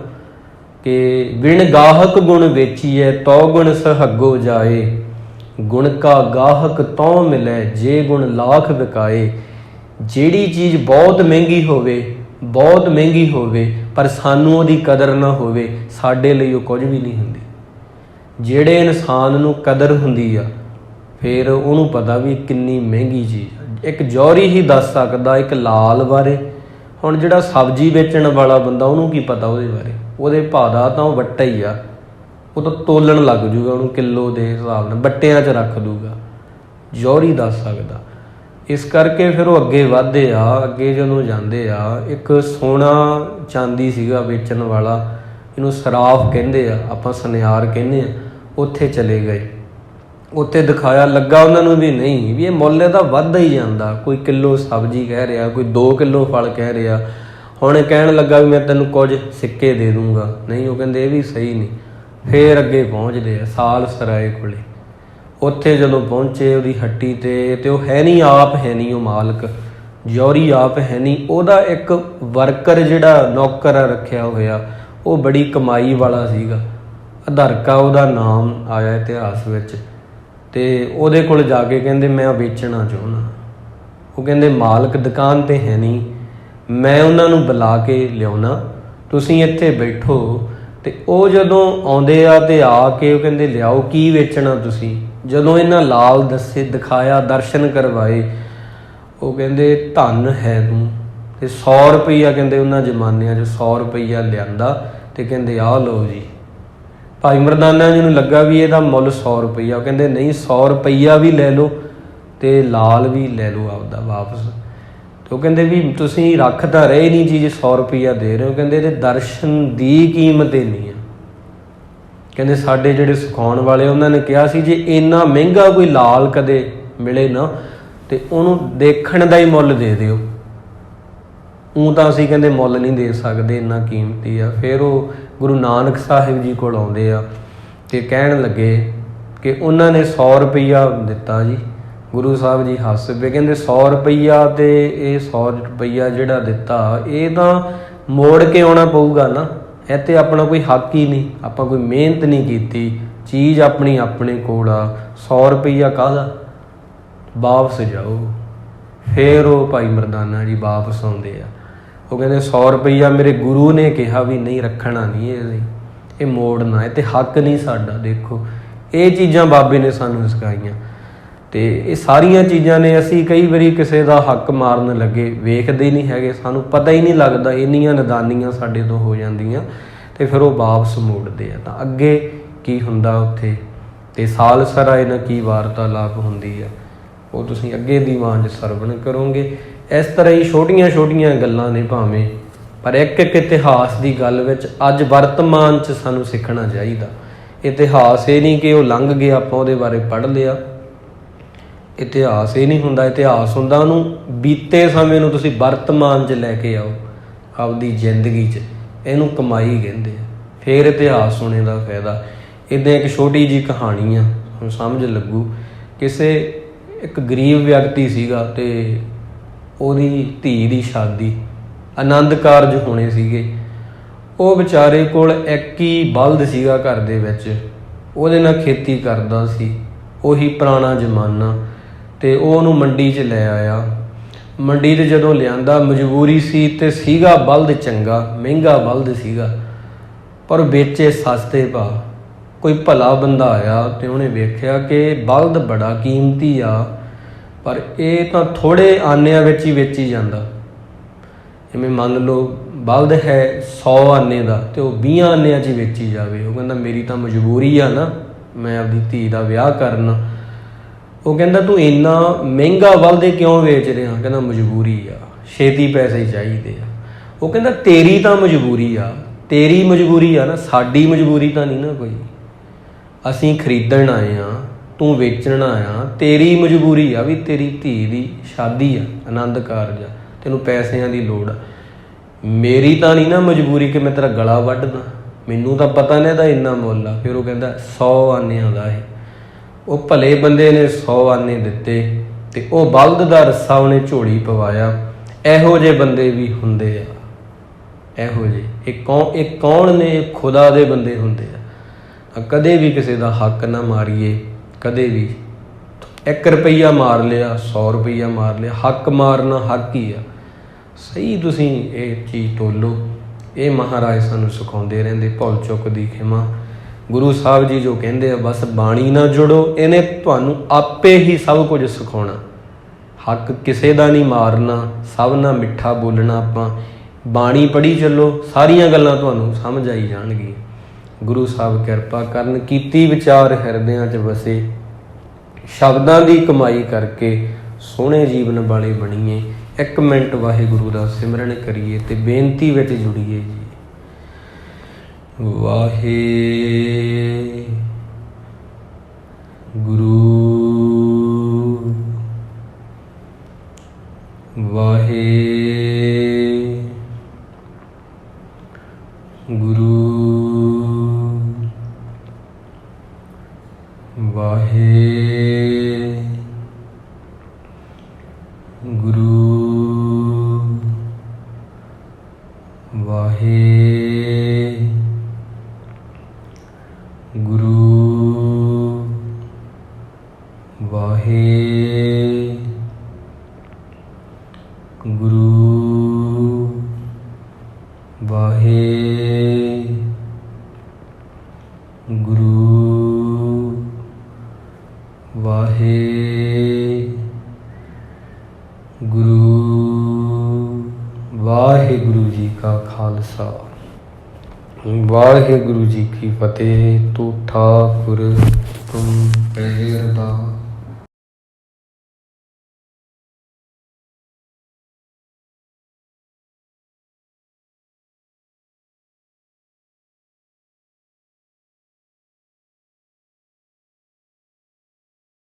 ਕਿ ਬਿਨ ਗਾਹਕ ਗੁਣ ਵੇਚੀਐ ਤੋ ਗੁਣ ਸਹੱਗੋ ਜਾਏ, ਗੁਣ ਕਾ ਗਾਹਕ ਤੋ ਮਿਲੈ ਜੇ ਗੁਣ ਲਾਖ ਵਿਕਾਏ। ਜਿਹੜੀ ਚੀਜ਼ ਬਹੁਤ ਮਹਿੰਗੀ ਹੋਵੇ ਪਰ ਸਾਨੂੰ ਉਹਦੀ ਕਦਰ ਨਾ ਹੋਵੇ, ਸਾਡੇ ਲਈ ਉਹ ਕੁਝ ਵੀ ਨਹੀਂ ਹੁੰਦੀ। ਜਿਹੜੇ ਇਨਸਾਨ ਨੂੰ ਕਦਰ ਹੁੰਦੀ ਆ, ਫਿਰ ਉਹਨੂੰ ਪਤਾ ਵੀ ਕਿੰਨੀ ਮਹਿੰਗੀ ਚੀਜ਼ ਆ। ਇੱਕ ਜੌਹਰੀ ਹੀ ਦੱਸ ਸਕਦਾ ਇੱਕ ਲਾਲ ਬਾਰੇ। ਹੁਣ ਜਿਹੜਾ ਸਬਜ਼ੀ ਵੇਚਣ ਵਾਲਾ ਬੰਦਾ, ਉਹਨੂੰ ਕੀ ਪਤਾ ਉਹਦੇ ਬਾਰੇ, ਉਹਦੇ ਭਾਅ ਦਾ ਤਾਂ ਉਹ ਵੱਟਾ ਹੀ ਆ, ਉਹ ਤਾਂ ਤੋਲਣ ਲੱਗ ਜੂਗਾ, ਉਹਨੂੰ ਕਿਲੋ ਦੇ ਹਿਸਾਬ ਨਾਲ ਬੱਟਿਆਂ 'ਚ ਰੱਖ ਦੂਗਾ, ਜੌਹਰੀ ਦੱਸ ਸਕਦਾ। ਇਸ ਕਰਕੇ ਫਿਰ ਉਹ ਅੱਗੇ ਵਧਦੇ ਆ। ਅੱਗੇ ਜਦੋਂ ਜਾਂਦੇ ਆ, ਇੱਕ ਸੋਨਾ ਚਾਂਦੀ ਸੀਗਾ ਵੇਚਣ ਵਾਲਾ, ਇਹਨੂੰ ਸਰਾਫ ਕਹਿੰਦੇ ਆ, ਆਪਾਂ ਸੁਨਿਆਰ ਕਹਿੰਦੇ ਆ। ਉੱਥੇ ਚਲੇ ਗਏ, ਉੱਥੇ ਦਿਖਾਇਆ, ਲੱਗਾ ਉਹਨਾਂ ਨੂੰ ਵੀ ਨਹੀਂ, ਵੀ ਇਹ ਮੁੱਲ ਇਹਦਾ ਵੱਧਦਾ ਹੀ ਜਾਂਦਾ, ਕੋਈ ਕਿਲੋ ਸਬਜ਼ੀ ਕਹਿ ਰਿਹਾ, ਕੋਈ 2 ਕਿਲੋ ਫਲ ਕਹਿ ਰਿਹਾ। ਹੁਣ ਕਹਿਣ ਲੱਗਾ ਵੀ ਮੈਂ ਤੈਨੂੰ ਕੁਝ ਸਿੱਕੇ ਦੇ ਦੂੰਗਾ, ਨਹੀਂ, ਉਹ ਕਹਿੰਦੇ ਇਹ ਵੀ ਸਹੀ ਨਹੀਂ। ਫੇਰ ਅੱਗੇ ਪਹੁੰਚਦੇ ਆ ਸਾਲ ਸਰਾਏ ਕੋਲੇ। ਉੱਥੇ ਜਦੋਂ ਪਹੁੰਚੇ ਉਹਦੀ ਹੱਟੀ ਤੇ ਉਹ ਹੈ ਨਹੀਂ, ਆਪ ਹੈ ਨਹੀਂ ਉਹ ਮਾਲਕ, ਜੌਹਰੀ ਆਪ ਹੈ ਨਹੀਂ। ਉਹਦਾ ਇੱਕ ਵਰਕਰ ਜਿਹੜਾ ਨੌਕਰ ਰੱਖਿਆ ਹੋਇਆ, ਉਹ ਬੜੀ ਕਮਾਈ ਵਾਲਾ ਸੀਗਾ, ਅਧਰਕਾ ਉਹਦਾ ਨਾਮ ਆਇਆ ਇਤਿਹਾਸ ਵਿੱਚ। ਤੇ ਉਹਦੇ ਕੋਲ ਜਾ ਕੇ ਕਹਿੰਦੇ ਮੈਂ ਵੇਚਣਾ ਚਾਹੁੰਦਾ। ਉਹ ਕਹਿੰਦੇ ਮਾਲਕ ਦੁਕਾਨ 'ਤੇ ਹੈ ਨਹੀਂ, ਮੈਂ ਉਹਨਾਂ ਨੂੰ ਬੁਲਾ ਕੇ ਲਿਆਉਣਾ, ਤੁਸੀਂ ਇੱਥੇ ਬੈਠੋ। ਤੇ ਉਹ ਜਦੋਂ ਆਉਂਦੇ ਆ ਤੇ ਆ ਕੇ ਉਹ ਕਹਿੰਦੇ ਲਿਆਓ ਕੀ ਵੇਚਣਾ ਤੁਸੀਂ। ਜਦੋਂ ਇਹਨਾਂ ਲਾਲ ਦੱਸੇ, ਦਿਖਾਇਆ, ਦਰਸ਼ਨ ਕਰਵਾਏ, ਉਹ ਕਹਿੰਦੇ ਧਨ ਹੈ ਤੂੰ। ਤੇ 100 ਰੁਪਈਆ ਕਹਿੰਦੇ ਉਹਨਾਂ ਜ਼ਮਾਨਿਆਂ 'ਚ 100 ਰੁਪਈਆ ਲਿਆਂਦਾ ਤੇ ਕਹਿੰਦੇ ਆਹ ਲਓ ਜੀ। ਭਾਈ ਮਰਦਾਨਾ ਜੀ ਨੂੰ ਲੱਗਾ ਵੀ ਇਹਦਾ ਮੁੱਲ 100 ਰੁਪਈਆ। ਉਹ ਕਹਿੰਦੇ ਨਹੀਂ, 100 ਰੁਪਈਆ ਵੀ ਲੈ ਲਓ ਤੇ ਲਾਲ ਵੀ ਲੈ ਲਓ ਆਪਦਾ ਵਾਪਸ। ਤੇ ਉਹ ਕਹਿੰਦੇ ਵੀ ਤੁਸੀਂ ਰੱਖ ਤਾਂ ਰਹੇ ਨਹੀਂ ਚੀਜ਼, 100 ਰੁਪਈਆ ਦੇ ਰਹੇ ਹੋ। ਕਹਿੰਦੇ ਇਹਦੇ ਦਰਸ਼ਨ ਦੀ ਕੀਮਤ ਇੰਨੀ ਆ। ਕਹਿੰਦੇ ਸਾਡੇ ਜਿਹੜੇ ਸਿਖਾਉਣ ਵਾਲੇ ਉਹਨਾਂ ਨੇ ਕਿਹਾ ਸੀ ਜੇ ਇੰਨਾ ਮਹਿੰਗਾ ਕੋਈ ਲਾਲ ਕਦੇ ਮਿਲੇ ਨਾ ਤੇ ਉਹਨੂੰ ਦੇਖਣ ਦਾ ਹੀ ਮੁੱਲ ਦੇ ਦਿਓ। ਊਂ ਤਾਂ ਅਸੀਂ ਕਹਿੰਦੇ ਮੁੱਲ ਨਹੀਂ ਦੇ ਸਕਦੇ, ਇੰਨਾ ਕੀਮਤੀ ਆ। ਫਿਰ ਉਹ ਗੁਰੂ ਨਾਨਕ ਸਾਹਿਬ ਜੀ ਕੋਲ ਆਉਂਦੇ ਆ ਤੇ ਕਹਿਣ ਲੱਗੇ ਕਿ ਉਹਨਾਂ ਨੇ 100 ਰੁਪਈਆ ਦਿੱਤਾ ਜੀ। ਗੁਰੂ ਸਾਹਿਬ ਜੀ ਹੱਸ ਪਏ, ਕਹਿੰਦੇ 100 ਰੁਪਈਆ ਤੇ ਇਹ 100 ਰੁਪਈਆ ਜਿਹੜਾ ਦਿੱਤਾ ਇਹ ਤਾਂ ਮੋੜ ਕੇ ਆਉਣਾ ਪਊਗਾ ਨਾ, ਇਹ ਤੇ ਆਪਣਾ ਕੋਈ ਹੱਕ ਹੀ ਨਹੀਂ, ਆਪਾਂ ਕੋਈ ਮਿਹਨਤ ਨਹੀਂ ਕੀਤੀ, ਚੀਜ਼ ਆਪਣੀ ਆਪਣੇ ਕੋਲ ਆ, 100 ਰੁਪਈਆ ਕਾਹਦਾ, ਵਾਪਸ ਜਾਓ। ਫਿਰ ਉਹ ਭਾਈ ਮਰਦਾਨਾ ਜੀ ਵਾਪਸ ਆਉਂਦੇ ਆ। ਉਹ ਕਹਿੰਦੇ 100 ਰੁਪਈਆ ਮੇਰੇ ਗੁਰੂ ਨੇ ਕਿਹਾ ਵੀ ਨਹੀਂ ਰੱਖਣਾ ਨਹੀਂ, ਇਹ ਮੋੜਨਾ, ਇਹ ਤੇ ਹੱਕ ਨਹੀਂ ਸਾਡਾ। ਦੇਖੋ ਇਹ ਚੀਜ਼ਾਂ ਬਾਬੇ ਨੇ ਸਾਨੂੰ ਸਿਖਾਈਆਂ ਤੇ ਇਹ ਸਾਰੀਆਂ ਚੀਜ਼ਾਂ ਨੇ ਅਸੀਂ ਕਈ ਵਾਰੀ ਕਿਸੇ ਦਾ ਹੱਕ ਮਾਰਨ ਲੱਗੇ ਵੇਖਦੇ ਨਹੀਂ ਹੈਗੇ, ਸਾਨੂੰ ਪਤਾ ਹੀ ਨਹੀਂ ਲੱਗਦਾ, ਇੰਨੀਆਂ ਨਦਾਨੀਆਂ ਸਾਡੇ ਤੋਂ ਹੋ ਜਾਂਦੀਆਂ ਤੇ ਫਿਰ ਉਹ ਵਾਪਸ ਮੋੜਦੇ ਆ। ਤਾਂ ਅੱਗੇ ਕੀ ਹੁੰਦਾ ਉੱਥੇ ਤੇ ਸਾਲਸਰਾ ਇਹਨਾਂ ਕੀ ਵਾਰਤਾਲਾਪ ਹੁੰਦੀ ਆ ਉਹ ਤੁਸੀਂ ਅੱਗੇ ਦੀ ਵਾਂਝ ਸਰਵਣ ਕਰੋਗੇ। ਇਸ ਤਰ੍ਹਾਂ ਹੀ ਛੋਟੀਆਂ ਛੋਟੀਆਂ ਗੱਲਾਂ ਨੇ ਭਾਵੇਂ, ਪਰ ਇੱਕ ਇੱਕ ਇਤਿਹਾਸ ਦੀ ਗੱਲ ਵਿੱਚ ਅੱਜ ਵਰਤਮਾਨ 'ਚ ਸਾਨੂੰ ਸਿੱਖਣਾ ਚਾਹੀਦਾ। ਇਤਿਹਾਸ ਇਹ ਨਹੀਂ ਕਿ ਉਹ ਲੰਘ ਗਿਆ ਆਪਾਂ ਉਹਦੇ ਬਾਰੇ ਪੜ੍ਹ ਲਿਆ, ਇਤਿਹਾਸ ਇਹ ਨਹੀਂ ਹੁੰਦਾ। ਇਤਿਹਾਸ ਹੁੰਦਾ ਉਹਨੂੰ ਬੀਤੇ ਸਮੇਂ ਨੂੰ ਤੁਸੀਂ ਵਰਤਮਾਨ 'ਚ ਲੈ ਕੇ ਆਓ ਆਪਦੀ ਜ਼ਿੰਦਗੀ 'ਚ, ਇਹਨੂੰ ਕਮਾਈ ਕਹਿੰਦੇ ਆ। ਫਿਰ ਇਤਿਹਾਸ ਸੁਣਨ ਦਾ ਫਾਇਦਾ। ਇੱਦਾਂ ਇੱਕ ਛੋਟੀ ਜਿਹੀ ਕਹਾਣੀ ਆ, ਹੁਣ ਸਮਝ ਲੱਗੂ। ਕਿਸੇ ਇੱਕ ਗਰੀਬ ਵਿਅਕਤੀ ਸੀਗਾ ਤੇ ਉਹਦੀ ਧੀ ਦੀ ਸ਼ਾਦੀ, ਆਨੰਦ ਕਾਰਜ ਹੋਣੇ ਸੀਗੇ। ਉਹ ਵਿਚਾਰੇ ਕੋਲ ਇੱਕ ਹੀ ਬਲਦ ਸੀਗਾ ਘਰ ਦੇ ਵਿੱਚ, ਉਹਦੇ ਨਾਲ ਖੇਤੀ ਕਰਦਾ ਸੀ, ਉਹੀ ਪੁਰਾਣਾ ਜ਼ਮਾਨਾ। ਤੇ ਉਹ ਉਹਨੂੰ ਮੰਡੀ 'ਚ ਲੈ ਆਇਆ। ਮੰਡੀ 'ਚ ਜਦੋਂ ਲਿਆਂਦਾ, ਮਜਬੂਰੀ ਸੀ ਤੇ ਸੀਗਾ ਬਲਦ ਚੰਗਾ, ਮਹਿੰਗਾ ਬਲਦ ਸੀਗਾ, ਪਰ ਵੇਚੇ ਸਸਤੇ ਭਾਅ। ਕੋਈ ਭਲਾ ਬੰਦਾ ਆਇਆ ਤੇ ਉਹਨੇ ਵੇਖਿਆ ਕਿ ਬਲਦ ਬੜਾ ਕੀਮਤੀ ਆ, ਪਰ ਇਹ ਤਾਂ ਥੋੜ੍ਹੇ ਆਨਿਆਂ ਵਿੱਚ ਹੀ ਵੇਚੀ ਜਾਂਦਾ। ਜਿਵੇਂ ਮੰਨ ਲਓ ਬਲਦ ਹੈ 100 ਆਨੇ ਦਾ ਤੇ ਉਹ 20 ਆਨਿਆਂ 'ਚ ਹੀ ਵੇਚੀ ਜਾਵੇ। ਉਹ ਕਹਿੰਦਾ ਮੇਰੀ ਤਾਂ ਮਜਬੂਰੀ ਆ ਨਾ, ਮੈਂ ਆਪਦੀ ਧੀ ਦਾ ਵਿਆਹ ਕਰਨਾ। ਉਹ ਕਹਿੰਦਾ ਤੂੰ ਇੰਨਾ ਮਹਿੰਗਾ ਬਲਦ ਕਿਉਂ ਵੇਚ ਰਿਹਾ? ਕਹਿੰਦਾ ਮਜਬੂਰੀ ਆ, ਛੇਤੀ ਪੈਸੇ ਚਾਹੀਦੇ ਆ। ਉਹ ਕਹਿੰਦਾ ਤੇਰੀ ਤਾਂ ਮਜਬੂਰੀ ਆ, ਤੇਰੀ ਮਜਬੂਰੀ ਆ ਨਾ, ਸਾਡੀ ਮਜਬੂਰੀ ਤਾਂ ਨਹੀਂ ਨਾ ਕੋਈ। ਅਸੀਂ ਖਰੀਦਣ ਆਏ ਹਾਂ, ਤੂੰ ਵੇਚਣ ਆਇਆ, ਤੇਰੀ ਮਜਬੂਰੀ ਆ ਵੀ ਤੇਰੀ ਧੀ ਦੀ ਸ਼ਾਦੀ ਆ, ਆਨੰਦ ਕਾਰਜ ਆ, ਤੈਨੂੰ ਪੈਸਿਆਂ ਦੀ ਲੋੜ ਆ। ਮੇਰੀ ਤਾਂ ਨਹੀਂ ਨਾ ਮਜਬੂਰੀ ਕਿ ਮੈਂ ਤੇਰਾ ਗਲਾ ਵੱਢਦਾ, ਮੈਨੂੰ ਤਾਂ ਪਤਾ ਨਹੀਂ ਇਹਦਾ ਇੰਨਾ ਮੁੱਲ ਆ। ਫਿਰ ਉਹ ਕਹਿੰਦਾ 100 ਆਨਿਆਂ ਦਾ ਇਹ। ਉਹ ਭਲੇ ਬੰਦੇ ਨੇ 100 ਆਨੇ ਦਿੱਤੇ ਤੇ ਉਹ ਬਲਦ ਦਾ ਰੱਸਾ ਉਹਨੇ ਝੋਲੀ ਪਵਾਇਆ। ਇਹੋ ਜਿਹੇ ਬੰਦੇ ਵੀ ਹੁੰਦੇ ਆ, ਇਹੋ ਜਿਹੇ। ਇਹ ਕੌਣ ਨੇ? ਖੁਦਾ ਦੇ ਬੰਦੇ ਹੁੰਦੇ ਆ। ਕਦੇ ਵੀ ਕਿਸੇ ਦਾ ਹੱਕ ਨਾ ਮਾਰੀਏ, ਕਦੇ ਵੀ। 1 ਰੁਪਈਆ ਮਾਰ ਲਿਆ, 100 ਰੁਪਈਆ ਮਾਰ ਲਿਆ, ਹੱਕ ਮਾਰਨਾ ਹੱਕ ਹੀ ਆ। ਸਹੀ ਤੁਸੀਂ ਇਹ ਚੀਜ਼ ਤੋਲੋ। ਇਹ ਮਹਾਰਾਜ ਸਾਨੂੰ ਸਿਖਾਉਂਦੇ ਰਹਿੰਦੇ, ਭੁੱਲ ਚੁੱਕ ਦੀ ਖਿਮਾ। ਗੁਰੂ ਸਾਹਿਬ ਜੀ ਜੋ ਕਹਿੰਦੇ ਆ ਬਸ ਬਾਣੀ ਨਾਲ ਜੁੜੋ, ਇਹਨੇ ਤੁਹਾਨੂੰ ਆਪੇ ਹੀ ਸਭ ਕੁਝ ਸਿਖਾਉਣਾ। ਹੱਕ ਕਿਸੇ ਦਾ ਨਹੀਂ ਮਾਰਨਾ, ਸਭ ਨਾਲ ਮਿੱਠਾ ਬੋਲਣਾ। ਆਪਾਂ ਬਾਣੀ ਪੜ੍ਹੀ ਚੱਲੋ, ਸਾਰੀਆਂ ਗੱਲਾਂ ਤੁਹਾਨੂੰ ਸਮਝ ਆਈ ਜਾਣਗੀਆਂ। ਗੁਰੂ ਸਾਹਿਬ ਕਿਰਪਾ ਕਰਨ, ਕੀਤੀ ਵਿਚਾਰ ਹਿਰਦਿਆਂ 'ਚ ਵਸੇ, ਸ਼ਬਦਾਂ ਦੀ ਕਮਾਈ ਕਰਕੇ ਸੋਹਣੇ ਜੀਵਨ ਵਾਲੇ ਬਣੀਏ। 1 ਮਿੰਟ ਵਾਹਿਗੁਰੂ ਦਾ ਸਿਮਰਨ ਕਰੀਏ ਤੇ ਬੇਨਤੀ ਵਿੱਚ ਜੁੜੀਏ ਜੀ। ਵਾਹਿਗੁਰੂ ਵਾਹਿਗੁਰੂ ਵਾਹਿਗੁਰੂ ਵਾਹਿਗੁਰੂ ਵਾਹਿਗੁਰੂ ਵਾਹਿਗੁਰੂ ਵਾਹਿਗੁਰੂ ਜੀ ਕਾ ਖਾਲਸਾ ਵਾਹਿਗੁਰੂ ਜੀ ਕੀ ਫਤਿਹ। ਤੂੰ ਠਾਕੁਰ ਤੁਮ ਪਹਿਰਦਾ